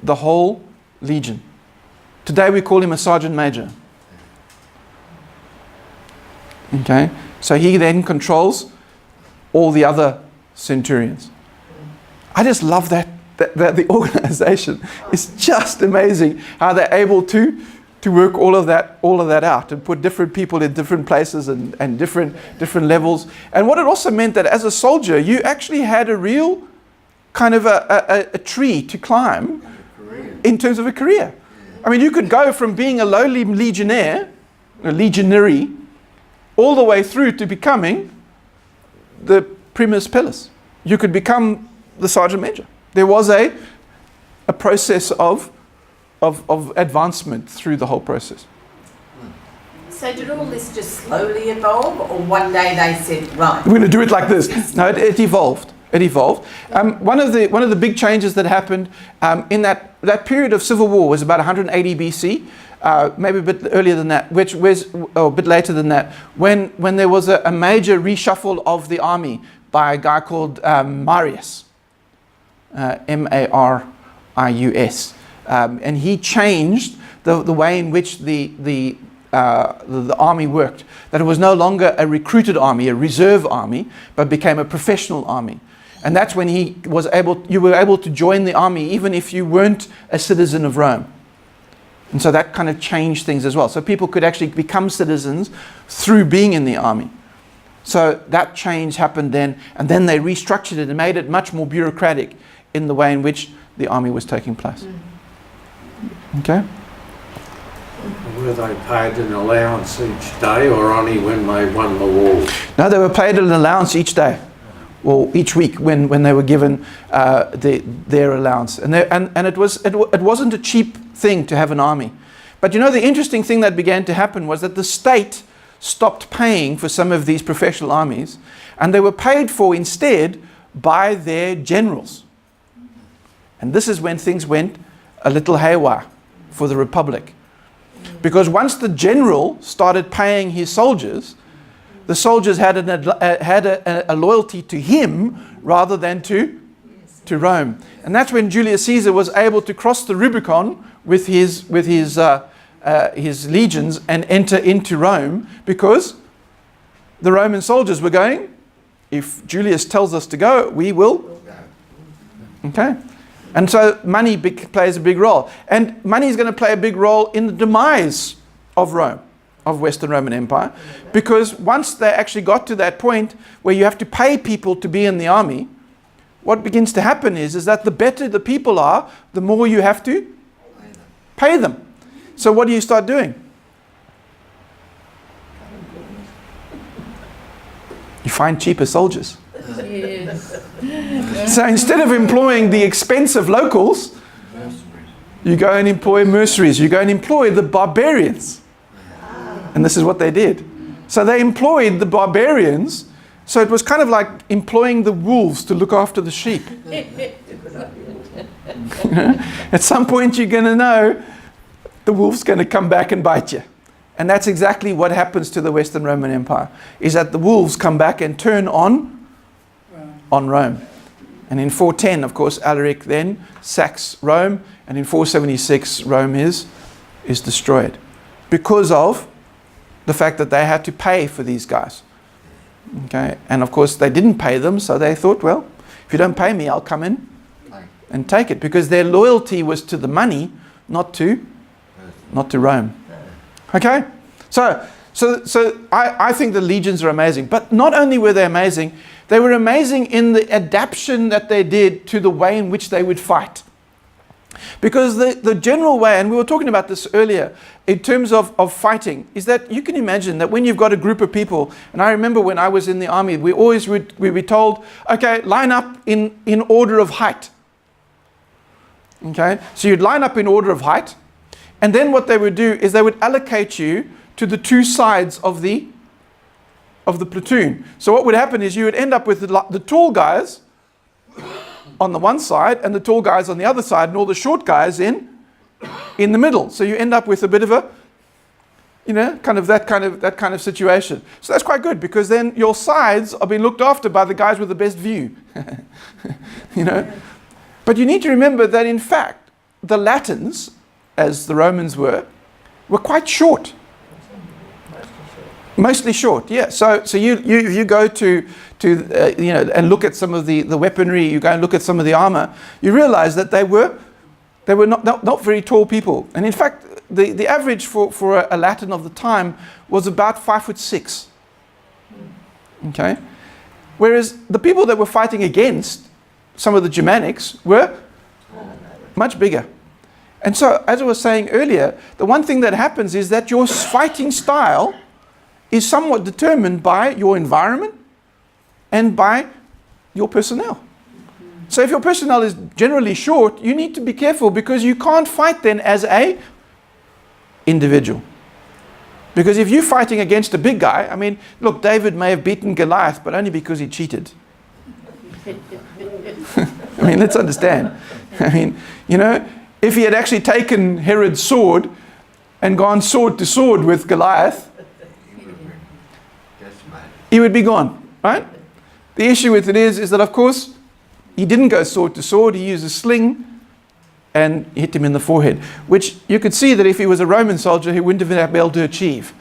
the whole legion. Today we call him a sergeant major. Okay, so he then controls all the other centurions. I just love that the organization is just amazing how they're able to work all of that out and put different people in different places and different levels. And what it also meant that as a soldier you actually had a real kind of a tree to climb in terms of a career. I mean, you could go from being a lowly legionnaire, a legionary, all the way through to becoming the primus pilus. You could become the sergeant major. There was a process of advancement through the whole process. So did all this just slowly evolve, or one day they said, right, we're going to do it like this? No, it evolved. It evolved. One of the big changes that happened in that period of civil war was about 180 BC, maybe a bit earlier than that, a bit later than that, when there was a major reshuffle of the army by a guy called Marius, Marius, and he changed the way in which the army worked. That it was no longer a recruited army, a reserve army, but became a professional army. And that's when you were able to join the army even if you weren't a citizen of Rome. And so that kind of changed things as well. So people could actually become citizens through being in the army. So that change happened then, and then they restructured it and made it much more bureaucratic in the way in which the army was taking place. Okay? Were they paid an allowance each day or only when they won the war? No, they were paid an allowance each day. Or each week when they were given their allowance. And it wasn't a cheap thing to have an army. But the interesting thing that began to happen was that the state stopped paying for some of these professional armies, and they were paid for instead by their generals. And this is when things went a little haywire for the Republic. Because once the general started paying his soldiers, the soldiers had a loyalty to him rather than to Rome. And that's when Julius Caesar was able to cross the Rubicon with his legions and enter into Rome, because the Roman soldiers were going, if Julius tells us to go, we will. Okay? And so money plays a big role. And money is going to play a big role in the demise of Rome, of Western Roman Empire, because once they actually got to that point where you have to pay people to be in the army, what begins to happen is that the better the people are, the more you have to pay them. So what do you start doing? You find cheaper soldiers. So instead of employing the expensive locals, you go and employ mercenaries. You go and employ the barbarians. And this is what they did. So they employed the barbarians. So it was kind of like employing the wolves to look after the sheep. At some point you're going to know the wolf's going to come back and bite you. And that's exactly what happens to the Western Roman Empire, is that the wolves come back and turn on Rome. And in 410, of course, Alaric then sacks Rome, and in 476 Rome is destroyed because of the fact that they had to pay for these guys. Okay, and of course they didn't pay them, so they thought, well, if you don't pay me, I'll come in and take it, because their loyalty was to the money, not to Rome. Okay, so I think the legions are amazing, but not only were they amazing in the adaptation that they did to the way in which they would fight. Because the general way, and we were talking about this earlier, in terms of fighting, is that you can imagine that when you've got a group of people, and I remember when I was in the army, we would be told, okay, line up in order of height. Okay, so you'd line up in order of height, and then what they would do is they would allocate you to the two sides of the platoon. So what would happen is you would end up with the tall guys on the one side and the tall guys on the other side, and all the short guys in the middle. So you end up with a bit of a, that kind of situation. So that's quite good, because then your sides are being looked after by the guys with the best view. But you need to remember that in fact the Latins, as the Romans were quite short. Mostly short, yeah. So you go to and look at some of the weaponry, you go and look at some of the armor, you realize that they were not very tall people. And in fact, the average for a Latin of the time was about 5'6". Okay? Whereas the people that were fighting against some of the Germanics were much bigger. And so, as I was saying earlier, the one thing that happens is that your fighting style is somewhat determined by your environment and by your personnel. So if your personnel is generally short, you need to be careful, because you can't fight then as a individual. Because if you're fighting against a big guy, I mean, look, David may have beaten Goliath, but only because he cheated. I mean, let's understand. I mean, if he had actually taken Herod's sword and gone sword to sword with Goliath, he would be gone, right? The issue with it is that, of course, he didn't go sword to sword. He used a sling and hit him in the forehead, which you could see that if he was a Roman soldier, he wouldn't have been able to achieve.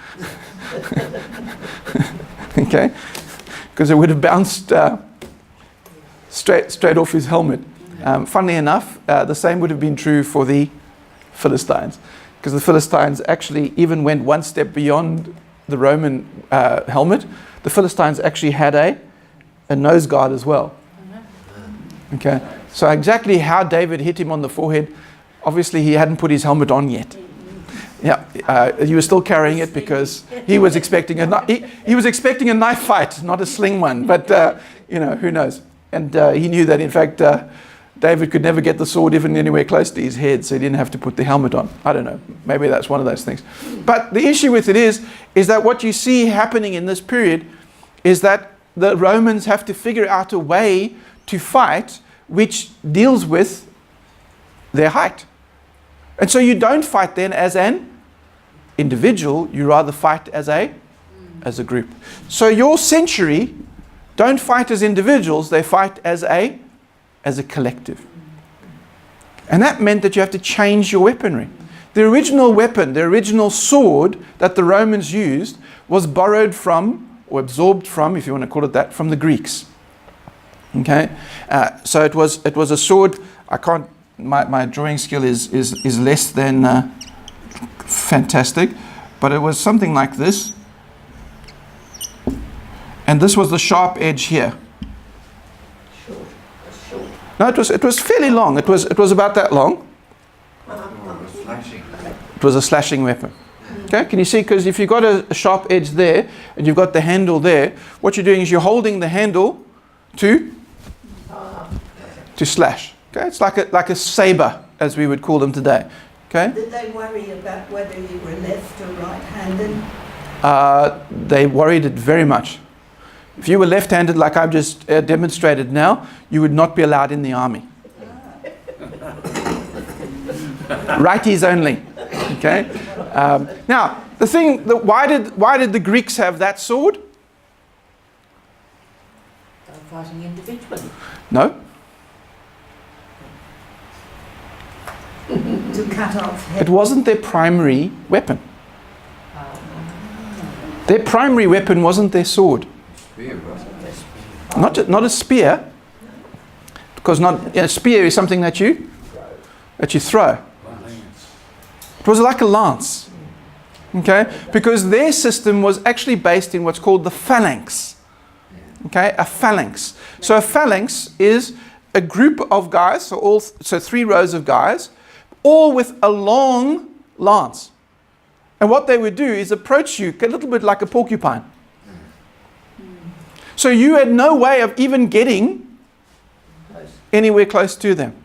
Okay? Because it would have bounced straight off his helmet. Funnily enough, the same would have been true for the Philistines, because the Philistines actually even went one step beyond the Roman helmet. The Philistines actually had a nose guard as well. Okay, so exactly how David hit him on the forehead, obviously he hadn't put his helmet on yet. Yeah, he was still carrying it because he was expecting he was expecting a knife fight, not a sling one. But who knows? And he knew that in fact David could never get the sword even anywhere close to his head, so he didn't have to put the helmet on. I don't know. Maybe that's one of those things. But the issue with it is that what you see happening in this period is that the Romans have to figure out a way to fight which deals with their height. And so you don't fight then as an individual, you rather fight as a group. So your century don't fight as individuals, they fight as a collective. And that meant that you have to change your weaponry. The original weapon, the original sword that the Romans used was borrowed from, or absorbed from, if you want to call it that, from the Greeks. Okay, so it was a sword. I can't. My drawing skill is less than fantastic, but it was something like this. And this was the sharp edge here. No, it was fairly long. It was about that long. It was a slashing weapon. Okay, can you see? Because if you've got a sharp edge there and you've got the handle there, what you're doing is you're holding the handle to slash. Okay, it's like a saber, as we would call them today. Okay, Did they worry about whether you were left or right-handed? they worried it very much. If you were left-handed, like I've just demonstrated now, you would not be allowed in the army. Righties only. Okay. Now the thing that why did the Greeks have that sword? They were fighting individually. No. To cut off head. It wasn't their primary weapon. Their primary weapon wasn't their sword. Spear, wasn't it? Not a spear, because a spear is something that you throw. It was like a lance. Okay? Because their system was actually based in what's called the phalanx. Okay? A phalanx. So a phalanx is a group of guys, so 3 rows of guys, all with a long lance. And what they would do is approach you a little bit like a porcupine. So you had no way of even getting anywhere close to them.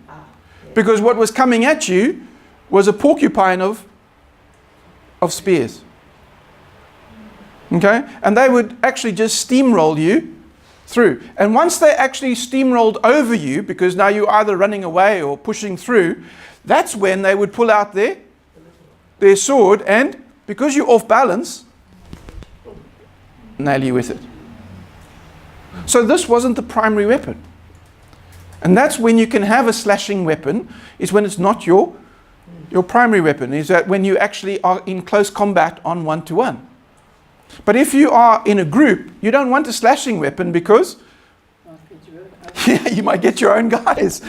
Because what was coming at you was a porcupine of spears. Okay? And they would actually just steamroll you through. And once they actually steamrolled over you, because now you're either running away or pushing through, that's when they would pull out their sword and, because you're off balance, nail you with it. So this wasn't the primary weapon. And that's when you can have a slashing weapon, is when it's not your primary weapon, is that when you actually are in close combat on one-to-one. But if you are in a group, you don't want a slashing weapon because you might get your own guys.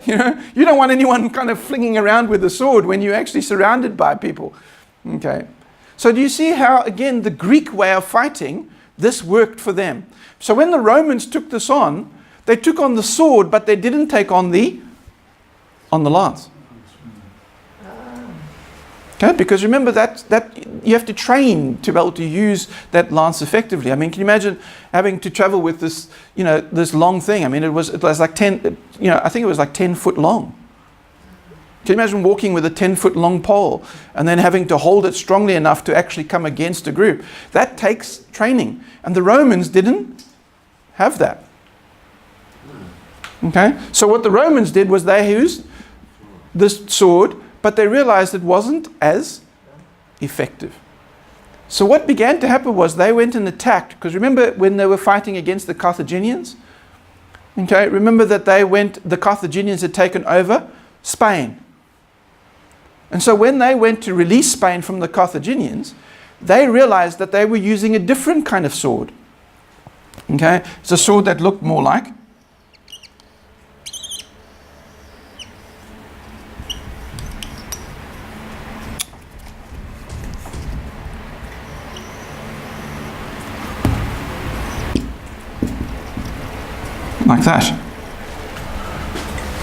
You don't want anyone kind of flinging around with a sword when you're actually surrounded by people. Okay. So do you see how, again, the Greek way of fighting, this worked for them? So when the Romans took this on, they took on the sword, but they didn't take on the lance. Okay, because remember that you have to train to be able to use that lance effectively. I mean, can you imagine having to travel with this, this long thing? I mean, it was like 10, I think it was like 10 foot long. Can you imagine walking with a 10-foot long pole and then having to hold it strongly enough to actually come against a group? That takes training. And the Romans didn't have that. Okay? So what the Romans did was they used this sword, but they realized it wasn't as effective. So what began to happen was they went and attacked, because remember when they were fighting against the Carthaginians? Okay, remember that the Carthaginians had taken over Spain. And so when they went to release Spain from the Carthaginians, they realized that they were using a different kind of sword. Okay, it's a sword that looked more like that.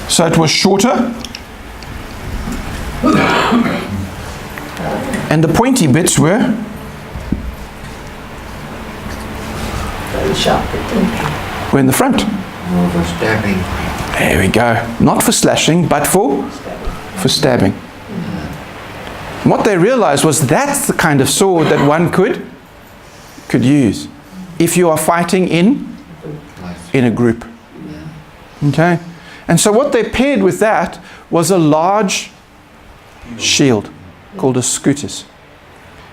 So it was shorter, and the pointy bits were in the front. Oh, for stabbing. There we go. Not for slashing, but for stabbing. And what they realized was that's the kind of sword that one could use if you are fighting in a group. Okay? And so what they paired with that was a large shield called a scutus.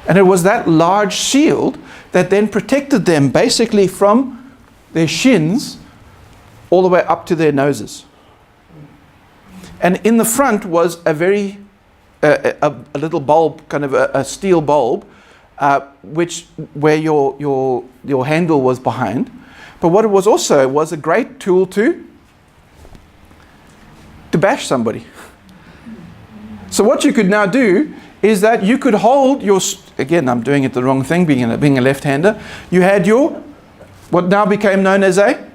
And it was that large shield that then protected them basically from their shins all the way up to their noses. And in the front was a very a little bulb, kind of a steel bulb, where your handle was behind. But what it was also was a great tool to bash somebody. So what you could now do is that you could hold your, again, I'm doing it the wrong thing, being a left-hander. You had what now became known as a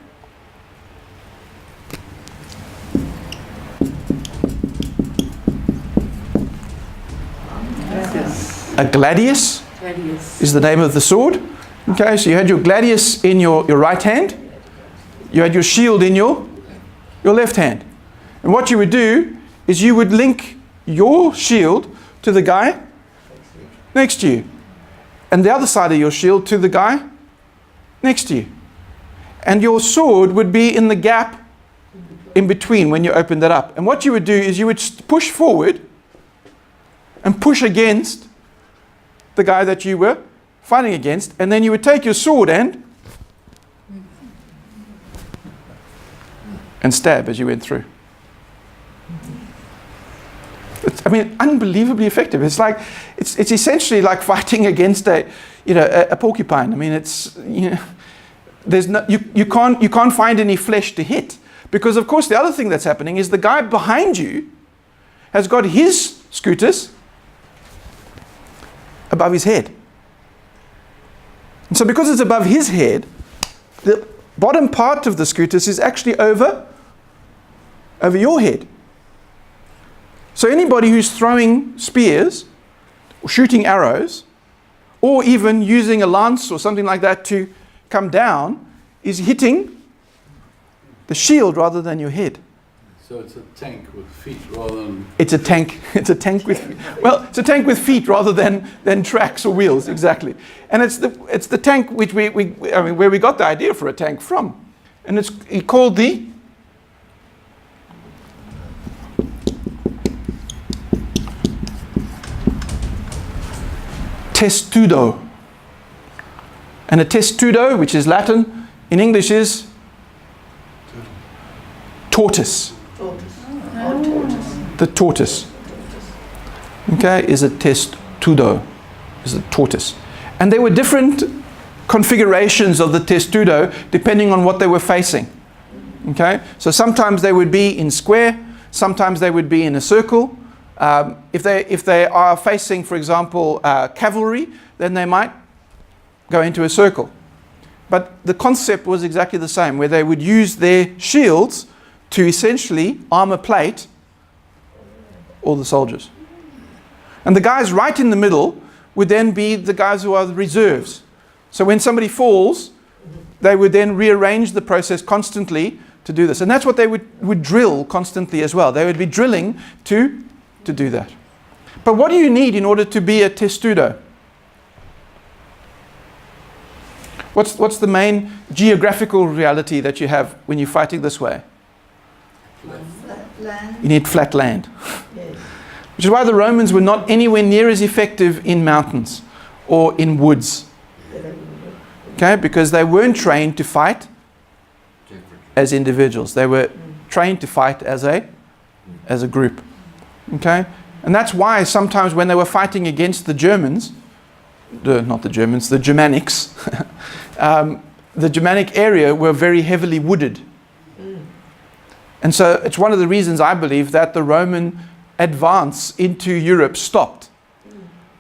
gladius. Gladius is the name of the sword. Okay, so you had your gladius in your right hand, You had your shield in your left hand. And what you would do is you would link your shield to the guy next to you. And the other side of your shield to the guy next to you. And your sword would be in the gap in between when you opened it up. And what you would do is you would push forward and push against the guy that you were fighting against. And then you would take your sword and stab as you went through. It's, I mean, unbelievably effective. It's like it's essentially like fighting against a porcupine. I mean, it's there's no you can't find any flesh to hit, because of course the other thing that's happening is the guy behind you has got his scooters above his head. And so because it's above his head, the bottom part of the scooters is actually over your head. So anybody who's throwing spears or shooting arrows or even using a lance or something like that to come down is hitting the shield rather than your head. So it's a tank with feet rather than... It's a tank with feet rather than tracks or wheels, exactly. And it's the tank which where we got the idea for a tank from. And it's called the testudo. And a testudo, which is Latin, in English is tortoise. The tortoise. Okay, is a testudo, is a tortoise. And there were different configurations of the testudo depending on what they were facing. Okay, so sometimes they would be in square, sometimes they would be in a circle. If they are facing, for example, cavalry, then they might go into a circle. But the concept was exactly the same, where they would use their shields to essentially armor plate all the soldiers. And the guys right in the middle would then be the guys who are the reserves. So when somebody falls, they would then rearrange the process constantly to do this. And that's what they would drill constantly as well. They would be drilling to do that. But what do you need in order to be a testudo? What's the main geographical reality that you have when you're fighting this way? Flat land. You need flat land. Yes. Which is why the Romans were not anywhere near as effective in mountains or in woods. Okay, because they weren't trained to fight as individuals. They were trained to fight as a group. Okay? And that's why sometimes when they were fighting against the Germans, the Germanics, the Germanic area were very heavily wooded. And so it's one of the reasons I believe that the Roman advance into Europe stopped,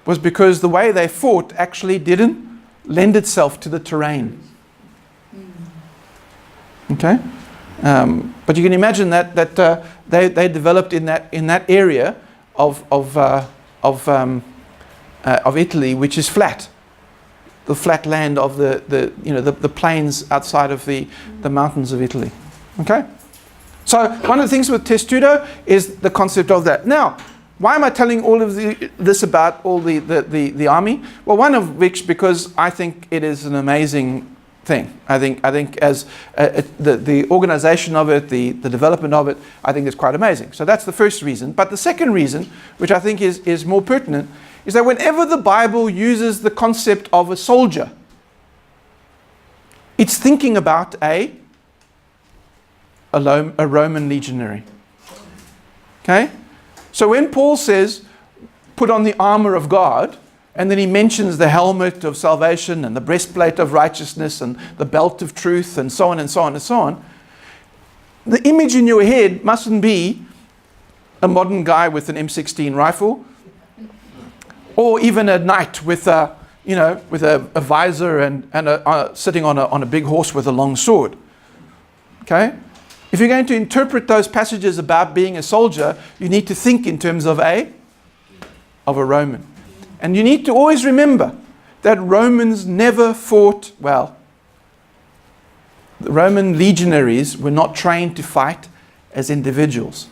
was because the way they fought actually didn't lend itself to the terrain. Okay? But you can imagine that they developed in that area of Italy, which is flat, the flat land of the plains outside of the mountains of Italy. Okay, so one of the things with testudo is the concept of that. Now, why am I telling all of this about all the army? Well, one of which because I think it is an amazing thing. I think as the organization of it, the development of it, I think is quite amazing. So that's the first reason. But the second reason, which I think is more pertinent, is that whenever the Bible uses the concept of a soldier, it's thinking about a Roman legionary. Okay? So when Paul says, put on the armor of God, and then he mentions the helmet of salvation and the breastplate of righteousness and the belt of truth and so on and so on and so on, the image in your head mustn't be a modern guy with an M16 rifle, or even a knight with a visor and sitting on a big horse with a long sword. Okay? If you're going to interpret those passages about being a soldier, you need to think in terms of a Roman. And you need to always remember that Romans never fought well. the Roman legionaries were not trained to fight as individuals.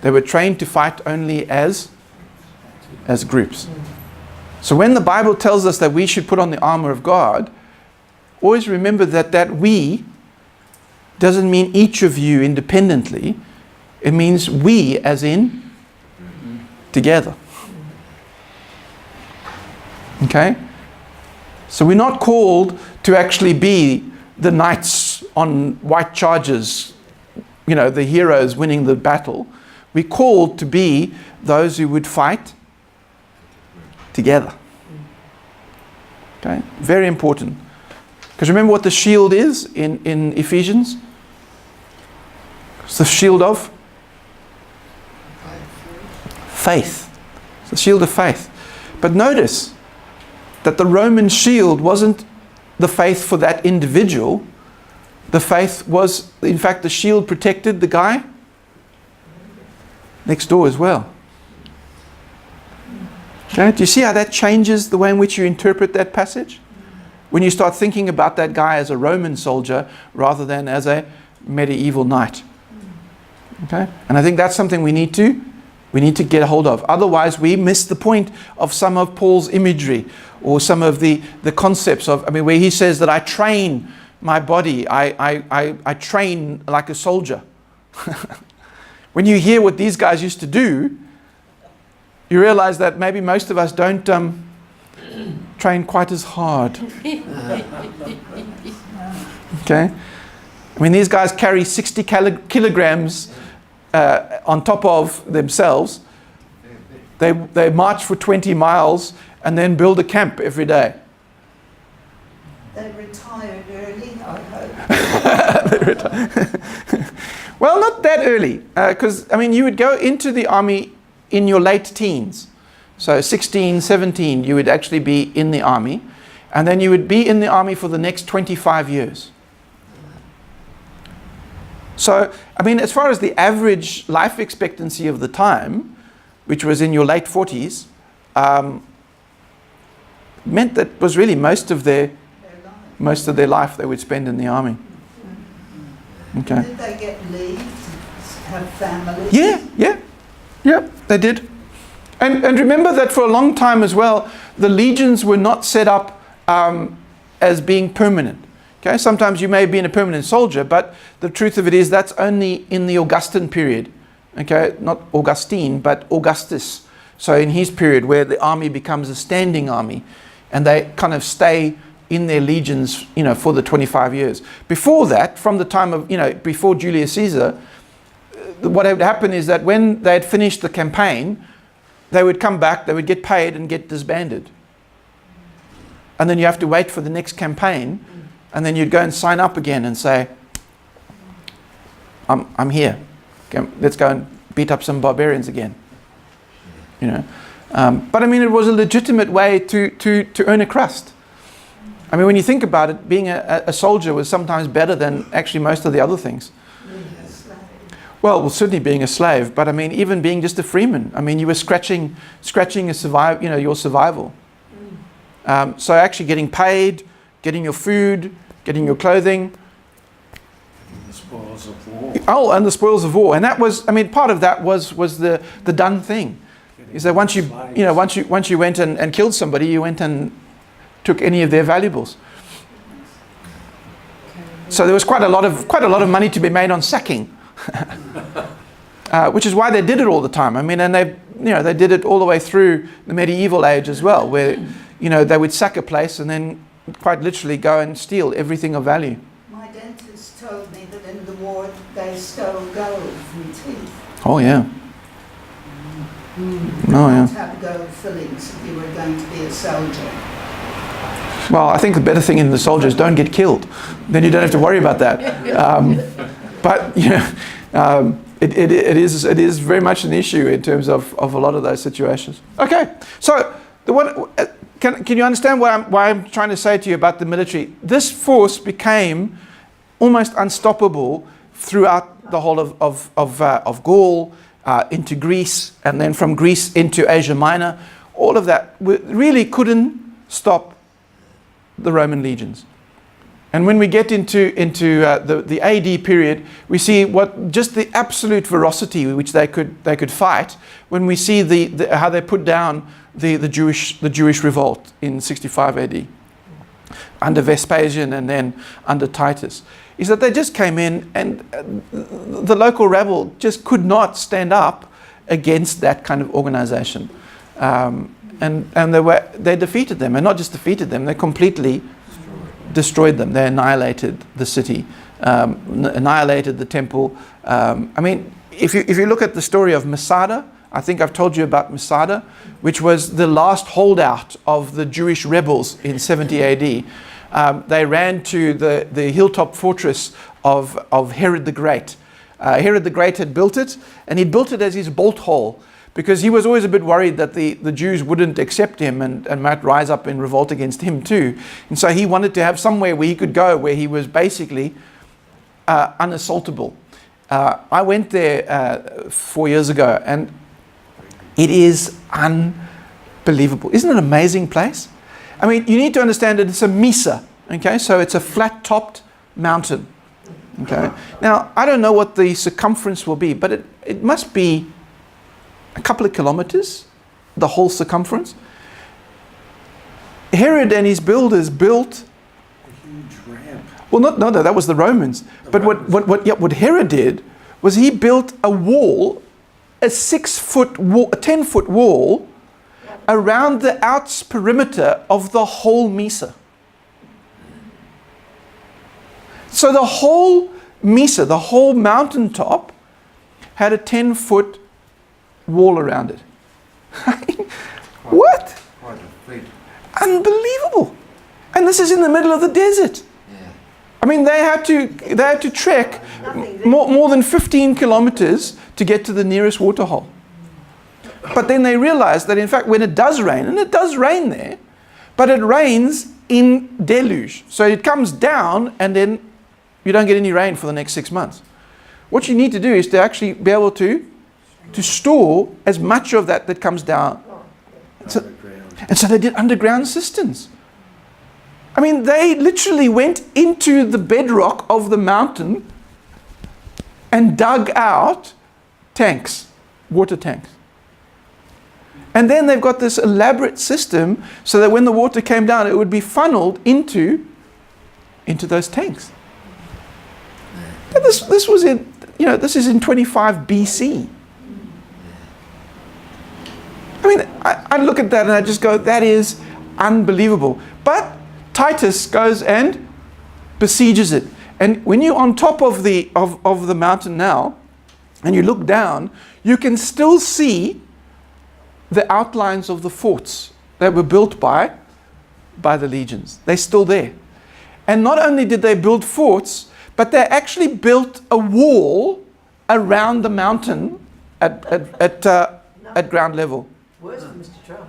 They were trained to fight only as groups. So when the Bible tells us that we should put on the armor of God, always remember that we doesn't mean each of you independently. It means we as in together. Okay? So we're not called to actually be the knights on white chargers, the heroes winning the battle. We're called to be those who would fight together. Okay? Very important. Because remember what the shield is in Ephesians? It's the shield of faith. It's the shield of faith. But notice that the Roman shield wasn't the faith for that individual. The faith was, in fact, the shield protected the guy next door as well. Okay? Do you see how that changes the way in which you interpret that passage? When you start thinking about that guy as a Roman soldier rather than as a medieval knight. Okay? And I think that's something we need to get a hold of. Otherwise, we miss the point of some of Paul's imagery or some of the concepts of, where he says that I train my body, I train like a soldier. When you hear what these guys used to do, you realize that maybe most of us don't train quite as hard. Okay? These guys carry 60 kilograms on top of themselves. They march for 20 miles and then build a camp every day. They retired early, I hope. Well, not that early. Because, you would go into the army in your late teens. So 16, 17, you would actually be in the army. And then you would be in the army for the next 25 years. So, as far as the average life expectancy of the time, which was in your late 40s, meant that was really most of their life they would spend in the army. Okay. Did they get leave to have families? Yeah, they did. And remember that for a long time as well, the legions were not set up as being permanent. Okay, sometimes you may have been a permanent soldier, but the truth of it is that's only in the Augustan period. Okay, not Augustine, but Augustus. So in his period where the army becomes a standing army and they kind of stay in their legions, for the 25 years. Before that, from the time of, before Julius Caesar, what would happen is that when they had finished the campaign, they would come back, they would get paid and get disbanded. And then you have to wait for the next campaign, and then you'd go and sign up again and say, I'm here. Okay, let's go and beat up some barbarians again. But it was a legitimate way to earn a crust. When you think about it, being a soldier was sometimes better than actually most of the other things. Well, certainly being a slave, but even being just a freeman. You were scratching your survival. So actually getting paid, getting your food, getting your clothing. The spoils of war. Oh, and the spoils of war. And that was, part of that was the done thing. Is that once you went and killed somebody, you went and took any of their valuables. So there was quite a lot of money to be made on sacking, which is why they did it all the time. And they did it all the way through the medieval age as well, where they would sack a place and then quite literally go and steal everything of value. My dentist told me that in the war they stole gold from teeth. Oh yeah. You yeah. have gold fillings if you were going to be a soldier. Well, I think the better thing in the soldiers don't get killed. Then you don't have to worry about that. But it is very much an issue in terms of a lot of those situations. Okay, so can you understand why I'm trying to say to you about the military? This force became almost unstoppable throughout the whole of Gaul, into Greece, and then from Greece into Asia Minor. All of that really couldn't stop the Roman legions. And when we get into the AD period, we see what just the absolute ferocity which they could fight when we see how they put down the Jewish revolt in 65 AD under Vespasian and then under Titus. Is that they just came in and the local rebel just could not stand up against that kind of organization, and they defeated them, and not just defeated them, they completely destroyed them. They annihilated the city, annihilated the temple. I mean, if you look at the story of Masada, I think I've told you about Masada, which was the last holdout of the Jewish rebels in 70 AD. They ran to the hilltop fortress of Herod the Great. Herod the Great had built it, and he'd built it as his bolt hole, because he was always a bit worried that the Jews wouldn't accept him and might rise up in revolt against him too. And so he wanted to have somewhere where he could go where he was basically unassaultable. I went there 4 years ago, and it is unbelievable. Isn't it an amazing place? I mean, you need to understand that it's a mesa, okay? So it's a flat-topped mountain, okay? Now, I don't know what the circumference will be, but it must be a couple of kilometers, the whole circumference. Herod and his builders built A huge ramp. well, no, that was the Romans. But what Herod did was he built a wall, a 6-foot wall, a 10-foot wall around the outs perimeter of the whole mesa. So the whole mesa, the whole mountaintop, had a 10-foot wall around it. What? Quite a feat. Unbelievable! And this is in the middle of the desert. Yeah. I mean, they had to trek more than 15 kilometers to get to the nearest water hole. But then they realized that in fact when it does rain, and it does rain there, but it rains in deluge. So it comes down and then you don't get any rain for the next 6 months. What you need to do is to actually be able to store as much of that comes down. And so they did underground cisterns. I mean, they literally went into the bedrock of the mountain and dug out tanks, water tanks. And then they've got this elaborate system so that when the water came down, it would be funneled into those tanks. And this was in, this is in 25 BC. I mean, I look at that and I just go, that is unbelievable. But Titus goes and besieges it. And when you're on top of the mountain now, and you look down, you can still see the outlines of the forts that were built by the legions. They're still there. And not only did they build forts, but they actually built a wall around the mountain at ground level. Where's Mr. Trump?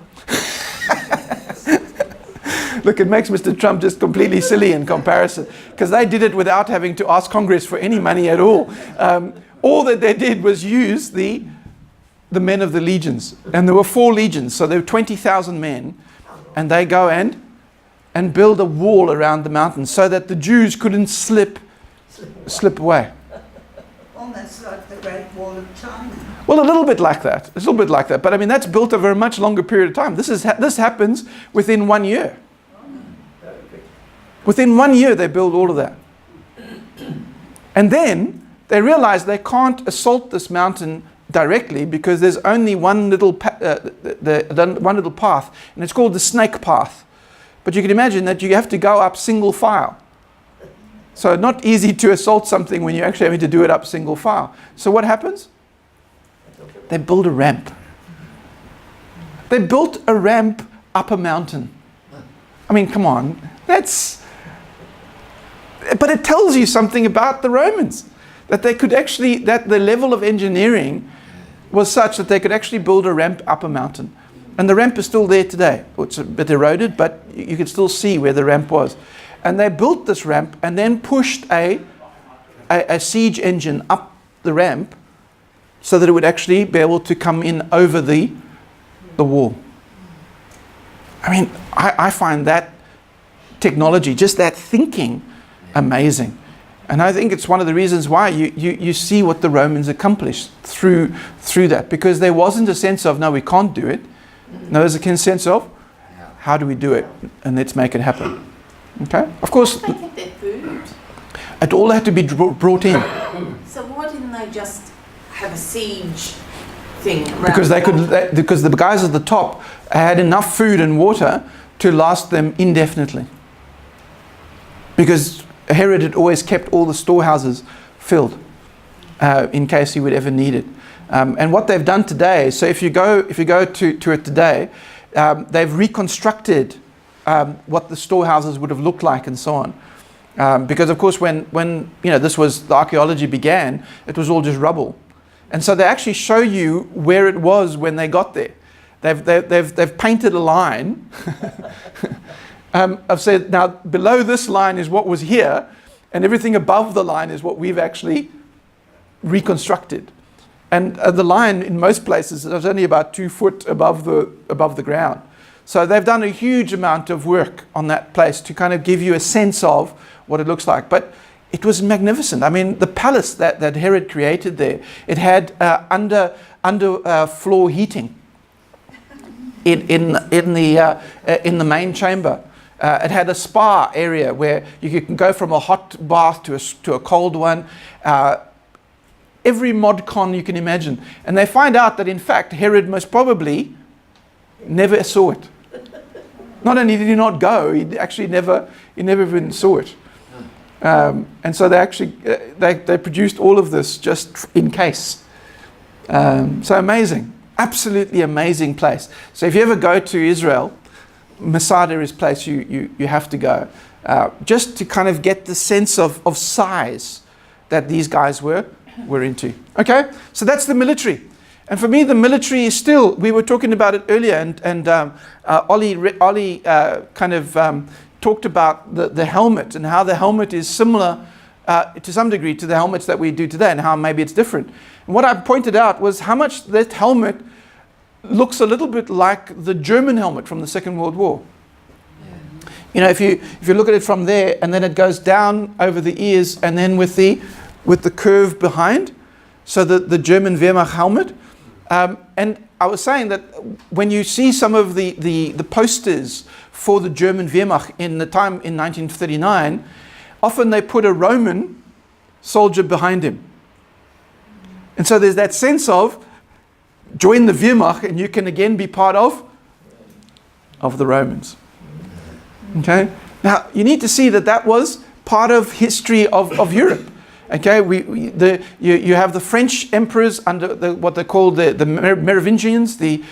Look, it makes Mr. Trump just completely silly in comparison, because they did it without having to ask Congress for any money at all. All that they did was use the men of the legions. And there were 4 legions, so there were 20,000 men. And they go and build a wall around the mountain so that the Jews couldn't slip away. Almost like the Great Wall of China. Well, a little bit like that. A little bit like that. But I mean, that's built over a much longer period of time. This happens within 1 year. Within 1 year, they build all of that. And then they realize they can't assault this mountain directly because there's only one little path, and it's called the snake path. But you can imagine that you have to go up single file. So not easy to assault something when you're actually having to do it up single file. So what happens? They build a ramp. They built a ramp up a mountain. I mean, come on. But it tells you something about the Romans. That they could actually, that the level of engineering was such that they could actually build a ramp up a mountain. And the ramp is still there today. It's a bit eroded, but you can still see where the ramp was. And they built this ramp and then pushed a siege engine up the ramp so that it would actually be able to come in over the wall. I mean, I find that technology, just that thinking, amazing. And I think it's one of the reasons why you see what the Romans accomplished through that, because there wasn't a sense of, no, we can't do it. No, there's a sense of, how do we do it? And let's make it happen. Okay? Of course, How did they get their food? it all had to be brought in. So why didn't they just have a siege thing around? Because because the guys at the top had enough food and water to last them indefinitely. Because Herod had always kept all the storehouses filled in case he would ever need it. And what they've done today, so if you go to it today, they've reconstructed what the storehouses would have looked like and so on. Because of course when the archaeology began, it was all just rubble. And so they actually show you where it was when they got there. They've painted a line. I've said, now below this line is what was here, and everything above the line is what we've actually reconstructed. And the line in most places is only about 2 foot above the ground. So they've done a huge amount of work on that place to kind of give you a sense of what it looks like. But it was magnificent. I mean, the palace that Herod created there, it had under floor heating in the main chamber. It had a spa area where you can go from a hot bath to a cold one. Every mod con you can imagine. And they find out that in fact Herod most probably never saw it. Not only did he not go, he never even saw it. And so they produced all of this just in case. So amazing, absolutely amazing place. So if you ever go to Israel, Masada is a place you have to go, just to kind of get the sense of size that these guys were into. Okay, so that's the military. And for me, the military is still, we were talking about it earlier, and Ollie kind of talked about the helmet and how the helmet is similar to some degree to the helmets that we do today, and how maybe it's different. And what I pointed out was how much that helmet looks a little bit like the German helmet from the Second World War. You know, if you look at it from there, and then it goes down over the ears, and then with the curve behind, so the German Wehrmacht helmet. And I was saying that when you see some of the posters for the German Wehrmacht in the time in 1939, often they put a Roman soldier behind him. And so there's that sense of join the Wehrmacht and you can again be part of the Romans. Okay? Now, you need to see that was part of history of Europe. Okay, you have the French emperors under what they call the Merovingians, the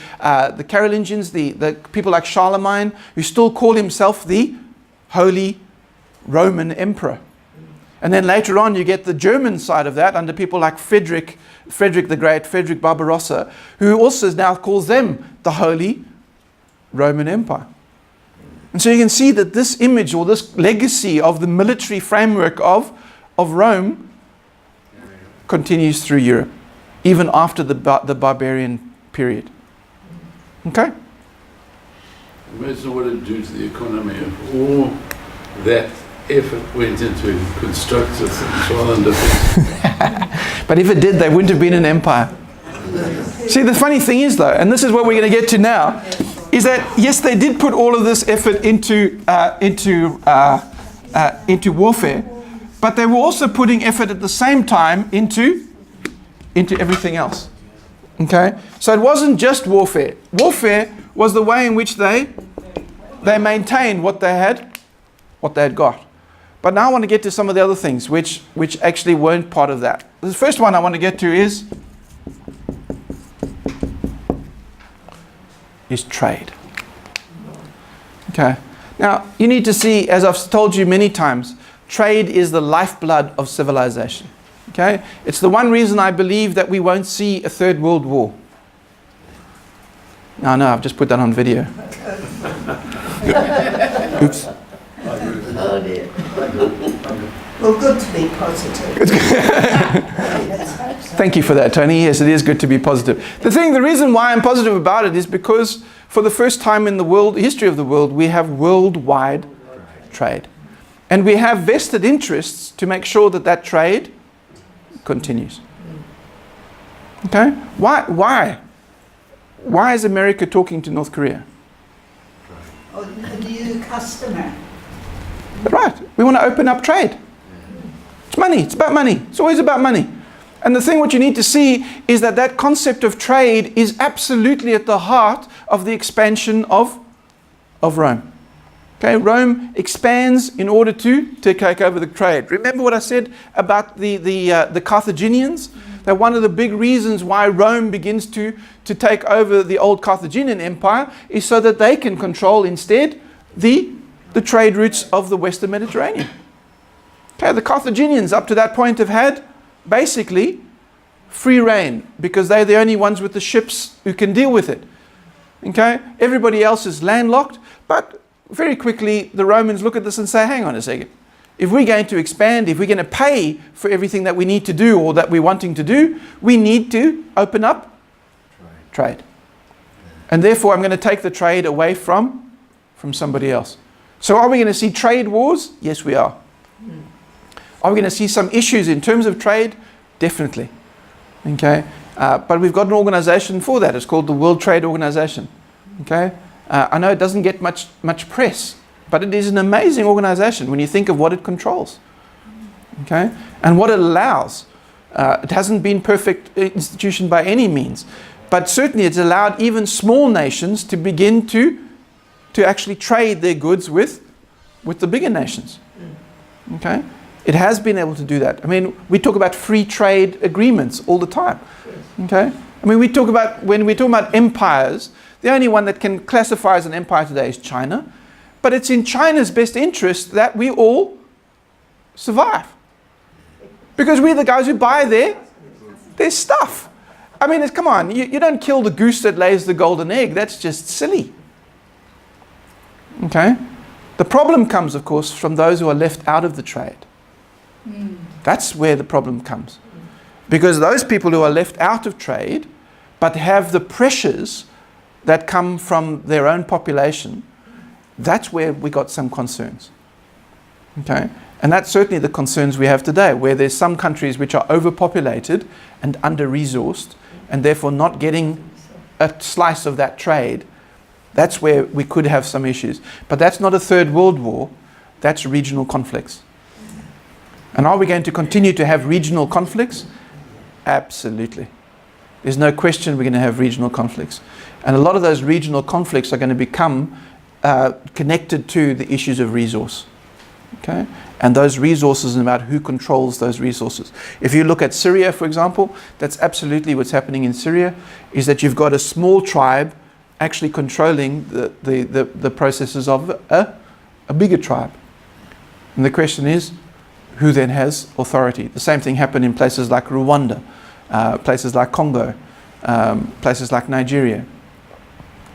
Carolingians, the people like Charlemagne, who still call himself the Holy Roman Emperor. And then later on you get the German side of that under people like Frederick the Great, Frederick Barbarossa, who also now calls them the Holy Roman Empire. And so you can see that this image or this legacy of the military framework of Rome continues through Europe, even after the barbarian period. Okay? Imagine what it would do to the economy if all that effort went into construct this island. But if it did, they wouldn't have been an empire. See, the funny thing is though, and this is what we're going to get to now, is that yes, they did put all of this effort into warfare, but they were also putting effort at the same time into everything else. Okay? So it wasn't just warfare. Warfare was the way in which they maintained what they had got. But now I want to get to some of the other things which actually weren't part of that. The first one I want to get to is trade. Okay. Now, you need to see, as I've told you many times, trade is the lifeblood of civilization. Okay? It's the one reason I believe that we won't see a third world war. No, I've just put that on video. Oops. Oh dear. Well, good to be positive. Thank you for that, Tony. Yes, it is good to be positive. The reason why I'm positive about it is because for the first time in the history of the world, we have worldwide trade. And we have vested interests to make sure that that trade continues. Okay? Why? Why is America talking to North Korea? Or a new customer. Right. We want to open up trade. It's money. It's about money. It's always about money. And the thing what you need to see is that that concept of trade is absolutely at the heart of the expansion of Rome. Okay, Rome expands in order to take over the trade. Remember what I said about the Carthaginians? That one of the big reasons why Rome begins to take over the old Carthaginian Empire is so that they can control instead the trade routes of the Western Mediterranean. Okay, the Carthaginians up to that point have had basically free reign because they're the only ones with the ships who can deal with it. Okay, everybody else is landlocked, but very quickly the Romans look at this and say, hang on a second. If we're going to expand, if we're going to pay for everything that we need to do or that we're wanting to do, we need to open up trade. And therefore I'm going to take the trade away from somebody else. So are we going to see trade wars? Yes, we are. Are we going to see some issues in terms of trade? Definitely. Okay, but we've got an organization for that. It's called the World Trade Organization. Okay, I know it doesn't get much press, but it is an amazing organization when you think of what it controls. Okay, and what it allows. It hasn't been perfect institution by any means, but certainly it's allowed even small nations to begin to actually trade their goods with the bigger nations. Okay. It has been able to do that. I mean, we talk about free trade agreements all the time. Okay? I mean, when we talk about empires, the only one that can classify as an empire today is China. But it's in China's best interest that we all survive. Because we're the guys who buy their stuff. I mean, come on, you don't kill the goose that lays the golden egg. That's just silly. Okay? The problem comes, of course, from those who are left out of the trade. That's where the problem comes. Because those people who are left out of trade but have the pressures that come from their own population, that's where we got some concerns. Okay? And that's certainly the concerns we have today, where there's some countries which are overpopulated and under-resourced and therefore not getting a slice of that trade. That's where we could have some issues. But that's not a third world war, that's regional conflicts. And are we going to continue to have regional conflicts? Absolutely. There's no question we're going to have regional conflicts. And a lot of those regional conflicts are going to become connected to the issues of resource. Okay? And those resources and about who controls those resources. If you look at Syria, for example, that's absolutely what's happening in Syria, is that you've got a small tribe actually controlling the processes of a bigger tribe. And the question is, who then has authority? The same thing happened in places like Rwanda, places like Congo, places like Nigeria.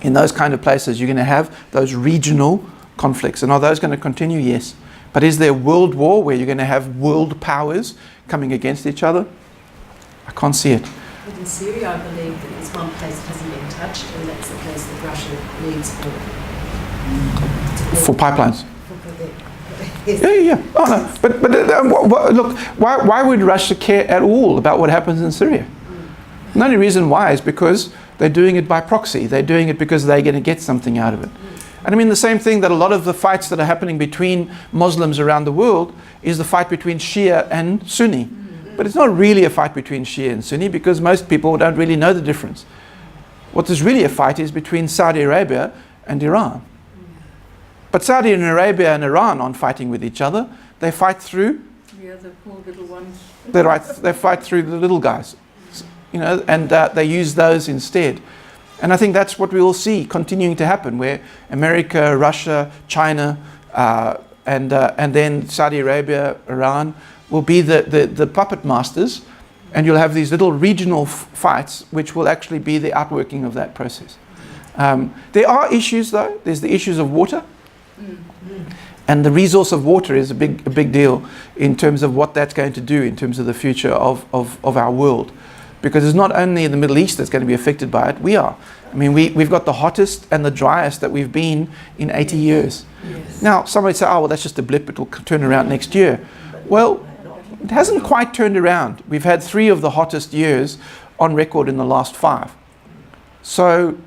In those kind of places, you're going to have those regional conflicts. And are those going to continue? Yes. But is there a world war where you're going to have world powers coming against each other? I can't see it. But in Syria, I believe that it's one place that hasn't been touched, and that's the place that Russia needs for pipelines. Yes. Yeah. Oh no. But look, why would Russia care at all about what happens in Syria? The only reason why is because they're doing it by proxy. They're doing it because they're going to get something out of it. And I mean the same thing that a lot of the fights that are happening between Muslims around the world is the fight between Shia and Sunni. But it's not really a fight between Shia and Sunni because most people don't really know the difference. What is really a fight is between Saudi Arabia and Iran. But Saudi Arabia and Iran aren't fighting with each other. They fight through The other poor little ones. they fight through the little guys, you know, and they use those instead. And I think that's what we will see continuing to happen, where America, Russia, China, and then Saudi Arabia, Iran will be the puppet masters, and you'll have these little regional fights, which will actually be the outworking of that process. There are issues, though. There's the issues of water. And the resource of water is a big deal in terms of what that's going to do in terms of the future of our world. because it's not only the Middle East that's going to be affected by it, we are. I mean, we've got the hottest and the driest that we've been in 80 years. Now, somebody say, oh, well, that's just a blip, it'll turn around next year. Well, it hasn't quite turned around. We've had 3 of the hottest years on record in the last 5. So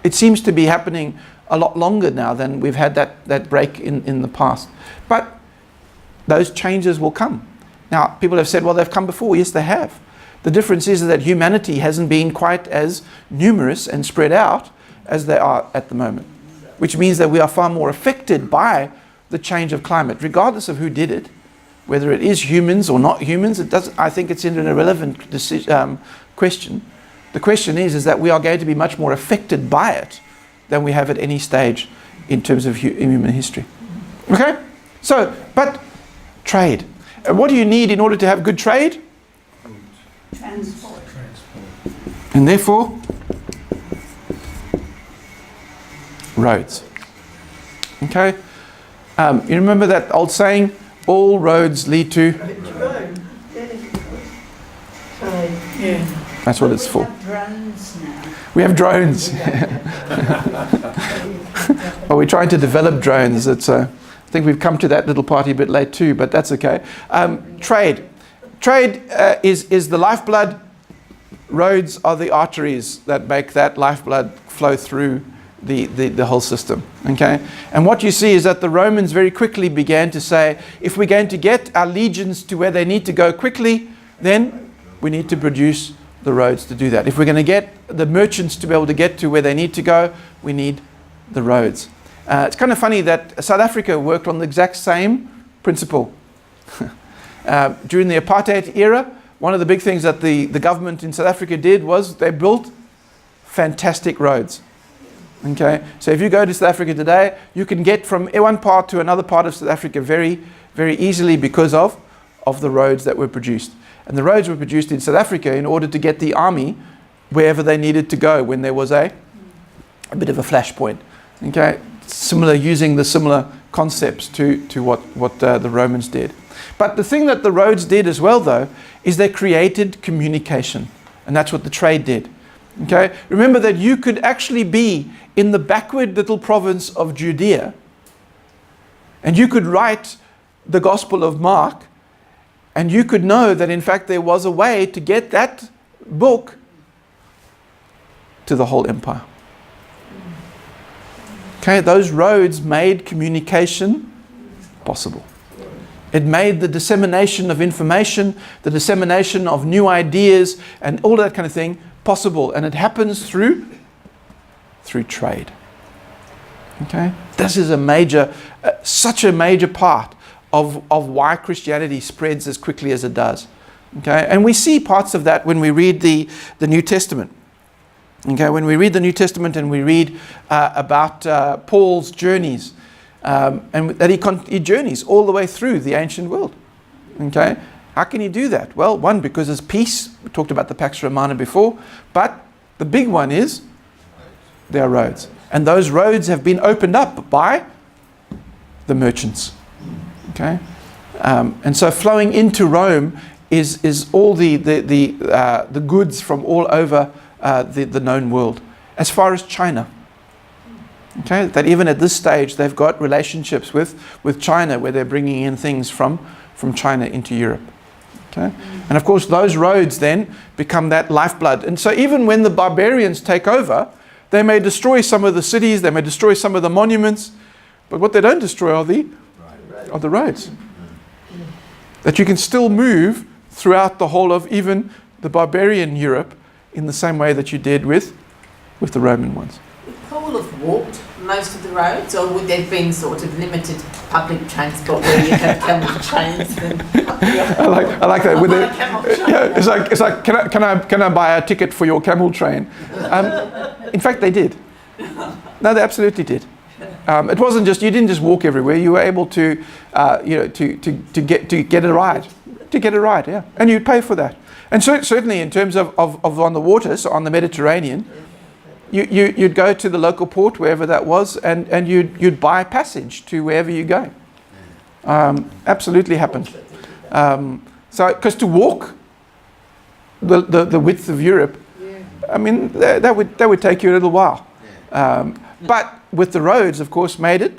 it seems to be happening a lot longer now than we've had that break in the past. But those changes will come. Now, people have said, well, they've come before. Yes, they have. The difference is that humanity hasn't been quite as numerous and spread out as they are at the moment, which means that we are far more affected by the change of climate, regardless of who did it, whether it is humans or not humans. I think it's an irrelevant question. The question is that we are going to be much more affected by it than we have at any stage in terms of human history. Okay? So, but trade. What do you need in order to have good trade? Transport. And therefore, roads. Okay? You remember that old saying, all roads lead to? That's what it's for. We have drones now. We have drones. Well, we're trying to develop drones. I think we've come to that little party a bit late too, but that's okay. Trade. Trade is the lifeblood. Roads are the arteries that make that lifeblood flow through the whole system. Okay? And what you see is that the Romans very quickly began to say, if we're going to get our legions to where they need to go quickly, then we need to produce the roads to do that. If we're going to get the merchants to be able to get to where they need to go, we need the roads. It's kind of funny that South Africa worked on the exact same principle. During the apartheid era, one of the big things that the government in South Africa did was they built fantastic roads. Okay, so if you go to South Africa today, you can get from one part to another part of South Africa very, very easily because of the roads that were produced. And the roads were produced in South Africa in order to get the army wherever they needed to go when there was a bit of a flashpoint. Okay, using the similar concepts to what the Romans did. But the thing that the roads did as well, though, is they created communication, and that's what the trade did. Okay, remember that you could actually be in the backward little province of Judea, and you could write the Gospel of Mark, and you could know that in fact there was a way to get that book to the whole empire. Okay, those roads made communication possible. It made the dissemination of information, the dissemination of new ideas, and all that kind of thing possible. And it happens through trade. Okay, this is such a major part of why Christianity spreads as quickly as it does. Okay, and we see parts of that when we read the New Testament. Okay, when we read the New Testament and we read about Paul's journeys, and that he journeys all the way through the ancient world. Okay, how can he do that? Well, one, because there's peace. We talked about the Pax Romana before, but the big one is there are roads, and those roads have been opened up by the merchants. Okay, and so flowing into Rome is all the goods from all over the known world, as far as China. Okay, that even at this stage they've got relationships with China where they're bringing in things from China into Europe. Okay, and of course those roads then become that lifeblood. And so even when the barbarians take over, they may destroy some of the cities, they may destroy some of the monuments, but what they don't destroy are the roads. That you can still move throughout the whole of even the barbarian Europe in the same way that you did with the Roman ones. Would Paul have walked most of the roads, or would there have been sort of limited public transport where you have camel trains? I like that. It's like can I buy a ticket for your camel train? In fact, they did. No, they absolutely did. It wasn't just, you didn't just walk everywhere. You were able to get a ride. To get a ride, yeah, and you'd pay for that. And certainly in terms of on the water, so on the Mediterranean, you'd go to the local port, wherever that was, and you'd buy a passage to wherever you go. Absolutely happened. So, because to walk the width of Europe, I mean, that would take you a little while. But with the roads, of course, made it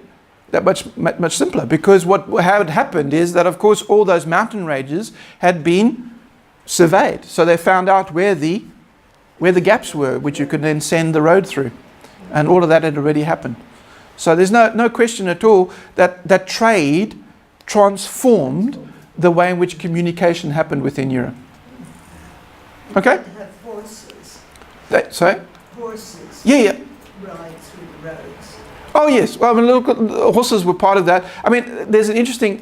that much simpler, because how it happened is that, of course, all those mountain ranges had been surveyed. So they found out where the gaps were, which you could then send the road through. And all of that had already happened. So there's no question at all that trade transformed the way in which communication happened within Europe. Okay? They have horses. Sorry? Horses Yeah. ride through the roads. Oh yes. Well, I mean, look, horses were part of that. I mean, there's an interesting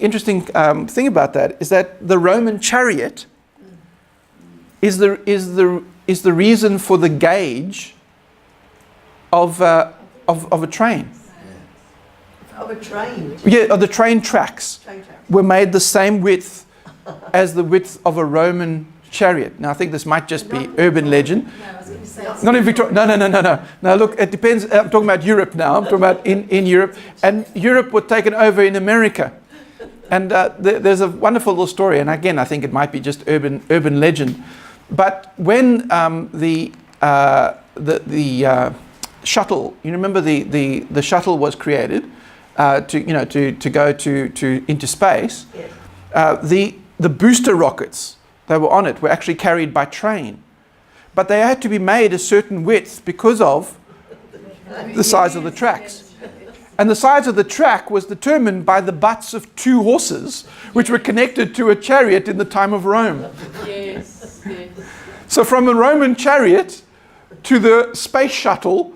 thing about that, is that the Roman chariot is the reason for the gauge of a train. Of a train. Yeah, the train tracks Train tracks. were made the same width as the width of a Roman chariot. Now, I think this might just be urban legend. No, I was going to say. Not in Victoria. No. Now, look, it depends. I'm talking about Europe now. I'm talking about in Europe. And Europe was taken over in America. And there's a wonderful little story. And again, I think it might be just urban legend. But when the shuttle, you remember the shuttle was created to go into space. Yes. The booster rockets that were on it were actually carried by train, but they had to be made a certain width because of the size of the tracks. And the size of the track was determined by the butts of two horses, which were connected to a chariot in the time of Rome. Yes, yes. So from a Roman chariot to the space shuttle,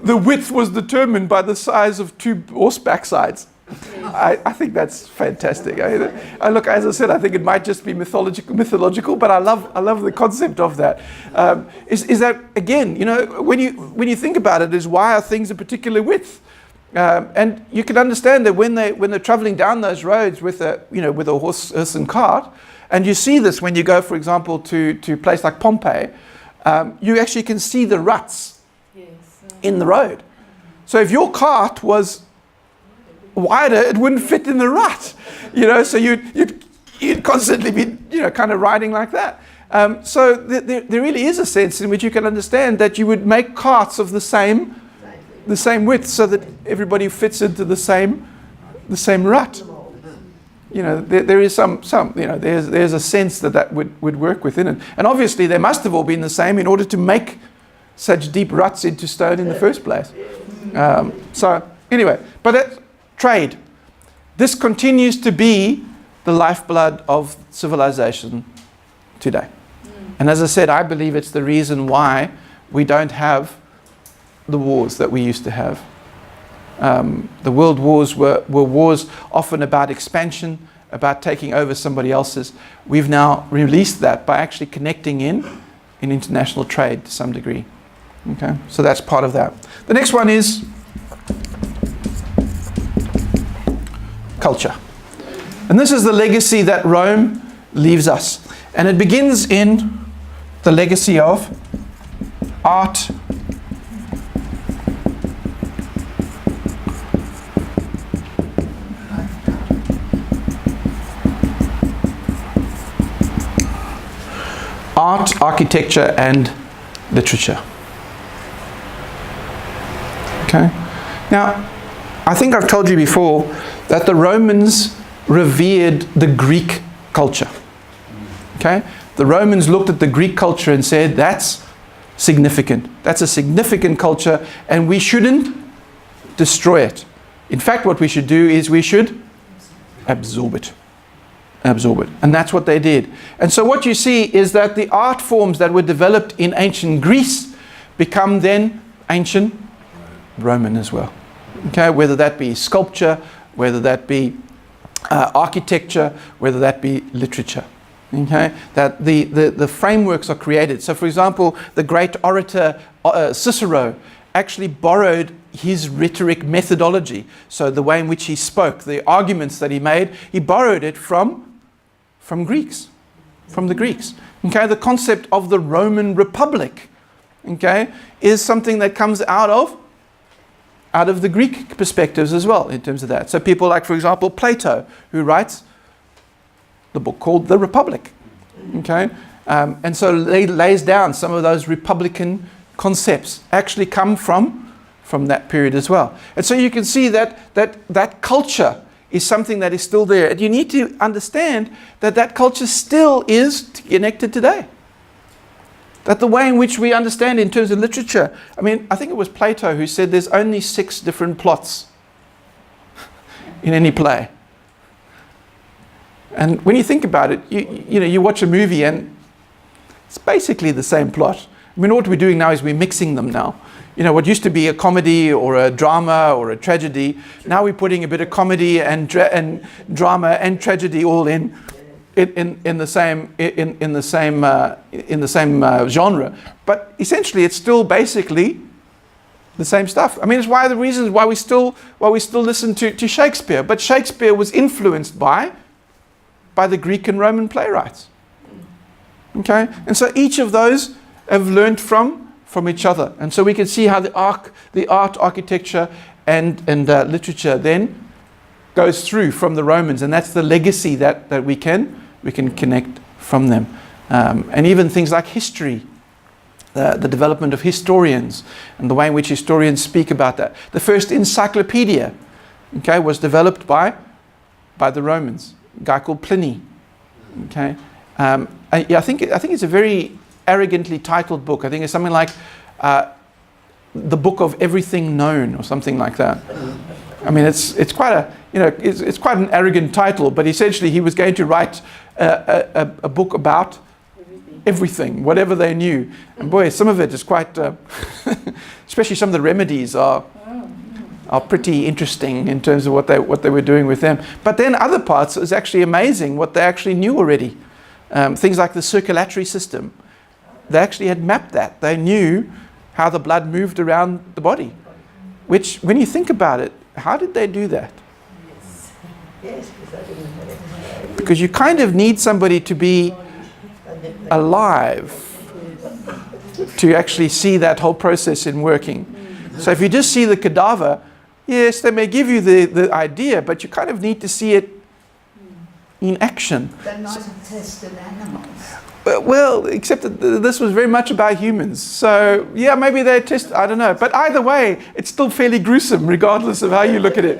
the width was determined by the size of two horseback sides. I think that's fantastic. Look, as I said, I think it might just be mythological, but I love the concept of that. Is that, again, when you think about it, is why are things a particular width? And you can understand that when they're traveling down those roads with a horse and cart, and you see this when you go, for example, to a place like Pompeii, you actually can see the ruts in the road. So if your cart was wider, it wouldn't fit in the rut, so you'd constantly be, kind of riding like that. So there really is a sense in which you can understand that you would make carts of the same width so that everybody fits into the same rut. There is some there's a sense that would work within it. And obviously they must have all been the same in order to make such deep ruts into stone in the first place. So anyway, but that's trade. This continues to be the lifeblood of civilization today. And as I said, I believe it's the reason why we don't have the wars that we used to have. The world wars were wars often about expansion, about taking over somebody else's. We've now released that by actually connecting in international trade to some degree. Okay, so that's part of that. The next one is culture. And this is the legacy that Rome leaves us. And it begins in the legacy of art, architecture, and literature. Okay. Now, I think I've told you before that the Romans revered the Greek culture. Okay? The Romans looked at the Greek culture and said, that's significant. That's a significant culture, and we shouldn't destroy it. In fact, what we should do is we should absorb it. And that's what they did. And so what you see is that the art forms that were developed in ancient Greece become then ancient Roman as well. Okay, whether that be sculpture, whether that be architecture, whether that be literature. Okay, that the frameworks are created. So for example, the great orator Cicero actually borrowed his rhetoric methodology. So the way in which he spoke, the arguments that he made, he borrowed it from Greeks, from the Greeks. Okay, the concept of the Roman Republic, okay, is something that comes out of the Greek perspectives as well in terms of that. So people like, for example, Plato, who writes the book called The Republic. Okay, And so lays down some of those republican concepts actually come from that period as well. And so you can see that culture is something that is still there. And you need to understand that culture still is connected today. That the way in which we understand in terms of literature, I mean, I think it was Plato who said there's only 6 different plots in any play. And when you think about it, you watch a movie and it's basically the same plot. I mean, what we're doing now is we're mixing them now. What used to be a comedy or a drama or a tragedy, now we're putting a bit of comedy and drama and tragedy all in the same genre. But essentially, it's still basically the same stuff. I mean, it's one of the reasons why we still listen to Shakespeare. But Shakespeare was influenced by the Greek and Roman playwrights. Okay, and so each of those have learned from each other, and so we can see how the art, architecture, and literature then goes through from the Romans, and that's the legacy that we can connect from them, and even things like history, the development of historians, and the way in which historians speak about that. The first encyclopedia, okay, was developed by the Romans, a guy called Pliny. Okay, I think it's a very arrogantly titled book. I think it's something like the Book of Everything Known or something like that. I mean, it's quite it's quite an arrogant title, but essentially he was going to write a book about everything, whatever they knew. And boy, some of it is quite, especially some of the remedies are pretty interesting in terms of what they were doing with them. But then other parts is actually amazing what they actually knew already. Things like the circulatory system. They actually had mapped that. They knew how the blood moved around the body. Which, when you think about it, how did they do that? Because you kind of need somebody to be alive to actually see that whole process in working. So if you just see the cadaver, yes, they may give you the idea, but you kind of need to see it in action. They might have tested animals. Well, except that this was very much about humans. So, yeah, maybe they test, I don't know. But either way, it's still fairly gruesome, regardless of how you look at it.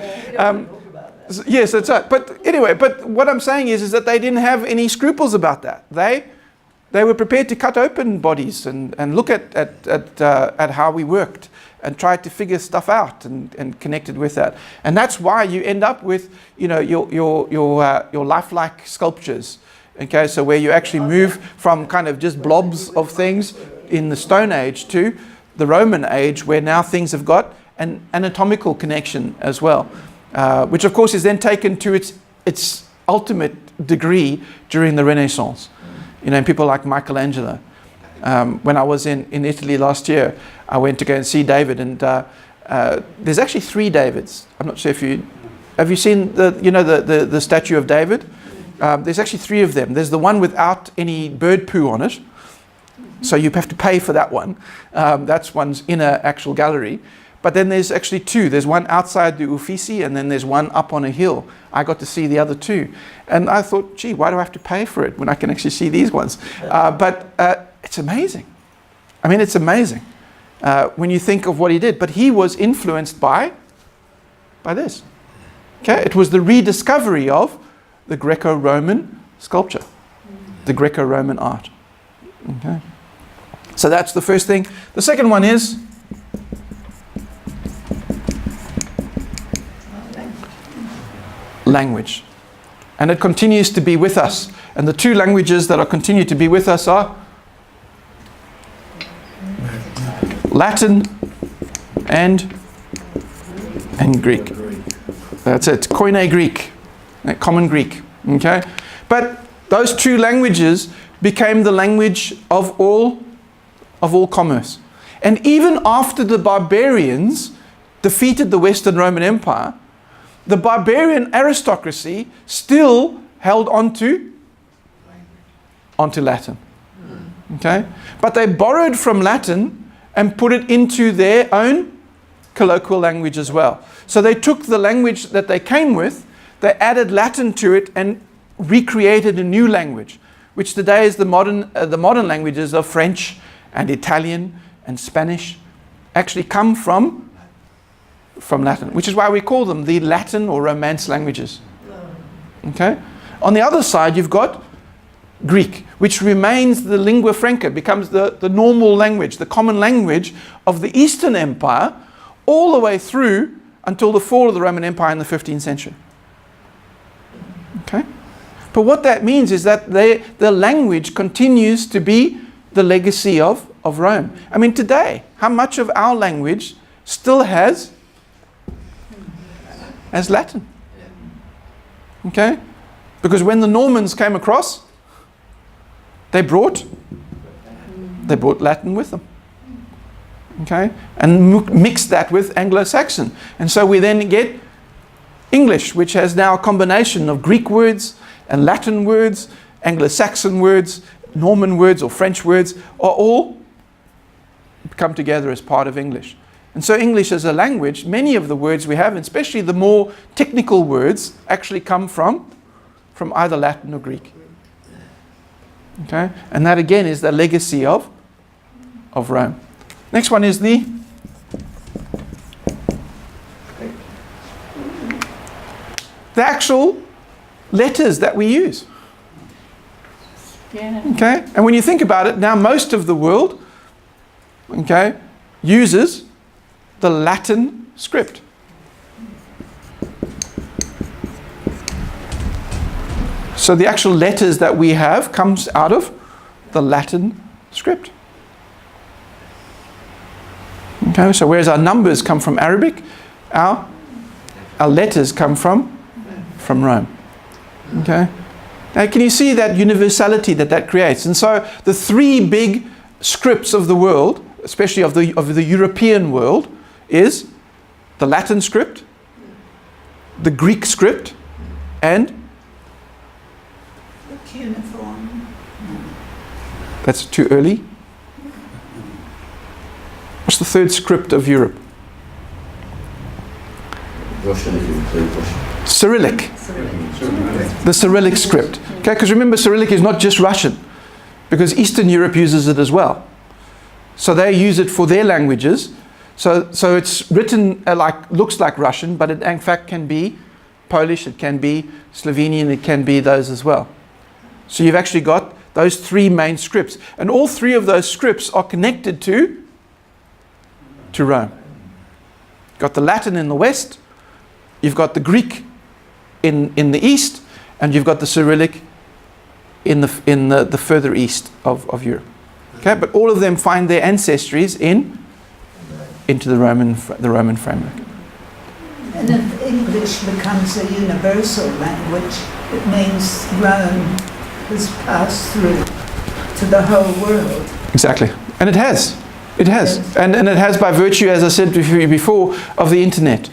Yes, that's right. But anyway, but what I'm saying is that they didn't have any scruples about that. They were prepared to cut open bodies and look at how we worked and try to figure stuff out and connected with that. And that's why you end up with, your lifelike sculptures. Okay, so where you actually move from kind of just blobs of things in the Stone Age to the Roman age, where now things have got an anatomical connection as well, which of course is then taken to its ultimate degree during the Renaissance. And people like Michelangelo. When I was in Italy last year, I went to go and see David, and there's actually 3 Davids. I'm not sure if have you seen the statue of David? There's actually 3 of them. There's the one without any bird poo on it, so you have to pay for that one. That's one's in an actual gallery. But then there's actually 2. There's one outside the Uffizi, and then there's one up on a hill. I got to see the other 2. And I thought, gee, why do I have to pay for it when I can actually see these ones? But it's amazing. I mean, it's amazing when you think of what he did. But he was influenced by this. Okay, it was the rediscovery of the greco-roman sculpture, the greco-roman art. Okay, so that's the first thing. The second one is language, and it continues to be with us. And the 2 languages that are continue to be with us are Latin and Greek. That's it, Koine Greek, common Greek. Okay, but those 2 languages became the language of all commerce. And even after the barbarians defeated the Western Roman Empire, the barbarian aristocracy still held onto Latin. Okay, but they borrowed from Latin and put it into their own colloquial language as well. So they took the language that they came with, they added Latin to it and recreated a new language, which today is the modern languages of French and Italian and Spanish, actually come from Latin, which is why we call them the Latin or Romance languages. Okay? On the other side, you've got Greek, which remains the lingua franca, becomes the normal language, the common language of the Eastern Empire, all the way through until the fall of the Roman Empire in the 15th century. Okay? But what that means is that the language continues to be the legacy of Rome. I mean, today, how much of our language still has Latin? Okay? Because when the Normans came across, they brought Latin with them. Okay? And mixed that with Anglo-Saxon. And so we then get English, which has now a combination of Greek words and Latin words, Anglo-Saxon words, Norman words or French words, are all come together as part of English. And so English as a language, many of the words we have, especially the more technical words, actually come from either Latin or Greek. Okay? And that again is the legacy of Rome. Next one is the actual letters that we use. Yeah. Okay? And when you think about it, now most of the world, okay, uses the Latin script. So the actual letters that we have comes out of the Latin script. Okay, so whereas our numbers come from Arabic, our letters come from Rome. Okay? Now can you see that universality that creates? And so the three big scripts of the world, especially of the European world, is the Latin script, the Greek script, and Cuneiform. that's too early. What's the third script of Europe? Russian, if you include Russian. Cyrillic. The Cyrillic script. Okay, because remember, Cyrillic is not just Russian, because Eastern Europe uses it as well. So they use it for their languages. So it's written looks like Russian, but it in fact can be Polish, it can be Slovenian, it can be those as well. So you've actually got those three main scripts. And all three of those scripts are connected to Rome. You've got the Latin in the west, you've got the Greek in the east, and you've got the Cyrillic in the further east of Europe. Okay, but all of them find their ancestries into the Roman framework. And if English becomes a universal language, it means Rome has passed through to the whole world. Exactly. And it has. It has. And it has by virtue, as I said before, of the internet.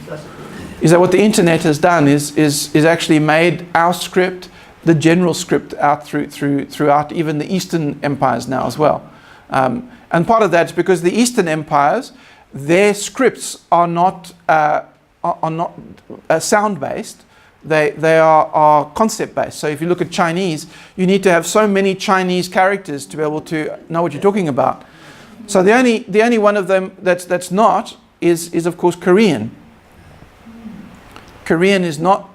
Is that what the internet has done is actually made our script, the general script, out throughout even the Eastern empires now as well. And part of that is because the Eastern empires, their scripts are not sound-based. They are concept-based. So if you look at Chinese, you need to have so many Chinese characters to be able to know what you're talking about. So the only one of them that's not is of course Korean. Korean is not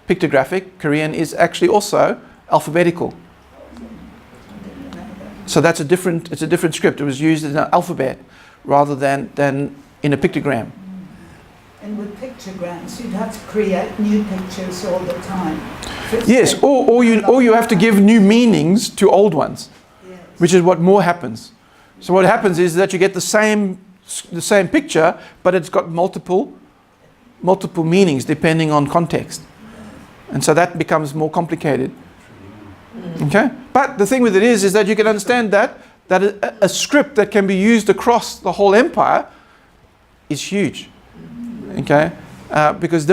pictographic. Korean is actually also alphabetical. So it's a different script. It was used as an alphabet rather than in a pictogram. And with pictograms, you'd have to create new pictures all the time. Yes, or you have to give new meanings to old ones, Yes. which is what more happens. So what happens is that you get the same picture, but it's got multiple meanings depending on context, and so that becomes more complicated. Okay, but the thing with it is that you can understand that a script that can be used across the whole empire is huge. Okay, because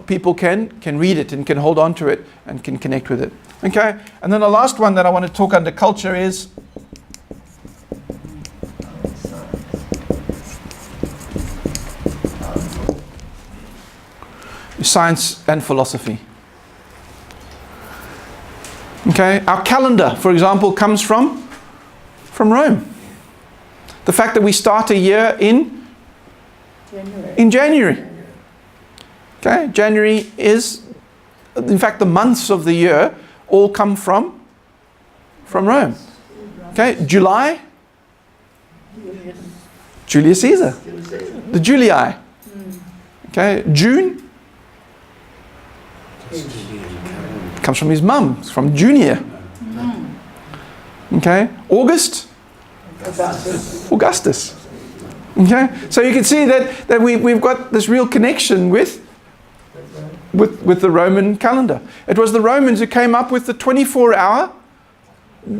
people can read it and can hold on to it and can connect with it. Okay, and then the last one that I want to talk under culture is science and philosophy. Okay, our calendar, for example, comes from Rome. The fact that we start a year in January. Okay, January is, in fact, the months of the year all come from Rome. Okay, July, Julius Caesar, the Julii. Okay, June comes from his mum, it's from Junior. Okay, August, Augustus. Okay, so you can see that we've got this real connection with the Roman calendar. It was the Romans who came up with the 24-hour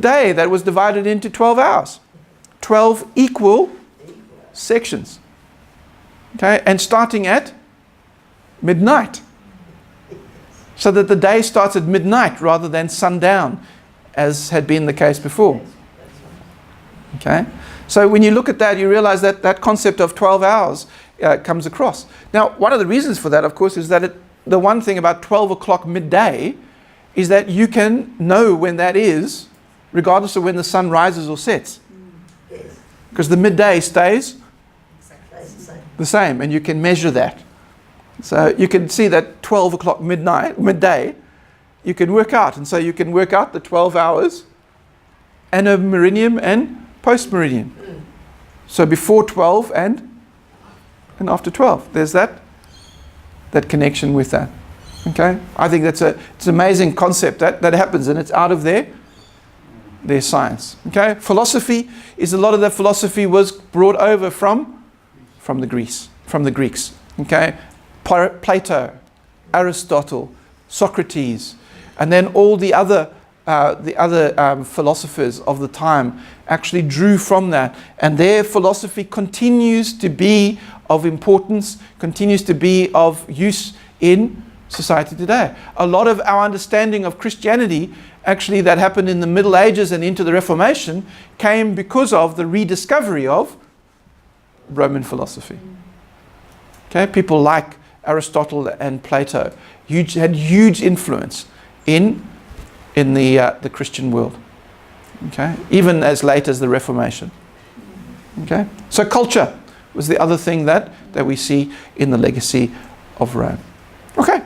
day that was divided into 12 hours. 12 equal sections. Okay, and starting at midnight. So that the day starts at midnight rather than sundown, as had been the case before. Okay, so when you look at that, you realize that that concept of 12 hours comes across. Now, one of the reasons for that, of course, is that the one thing about 12 o'clock midday is that you can know when that is, regardless of when the sun rises or sets. Because the midday stays the same, and you can measure that. So you can see that 12 o'clock midday, you can work out. And so you can work out the 12 hours, anno meridium and post meridian. So before 12 and after 12. There's that connection with that. Okay? I think it's an amazing concept that happens, and it's out of their science. Okay? Philosophy is, a lot of that philosophy was brought over from the Greeks. Okay? Plato, Aristotle, Socrates, and then all the other philosophers of the time actually drew from that, and their philosophy continues to be of importance, continues to be of use in society today. A lot of our understanding of Christianity, actually, that happened in the Middle Ages and into the Reformation, came because of the rediscovery of Roman philosophy. Okay, people like Aristotle and Plato had huge influence in the Christian world. Okay, even as late as the Reformation. Okay, so culture was the other thing that we see in the legacy of Rome. Okay.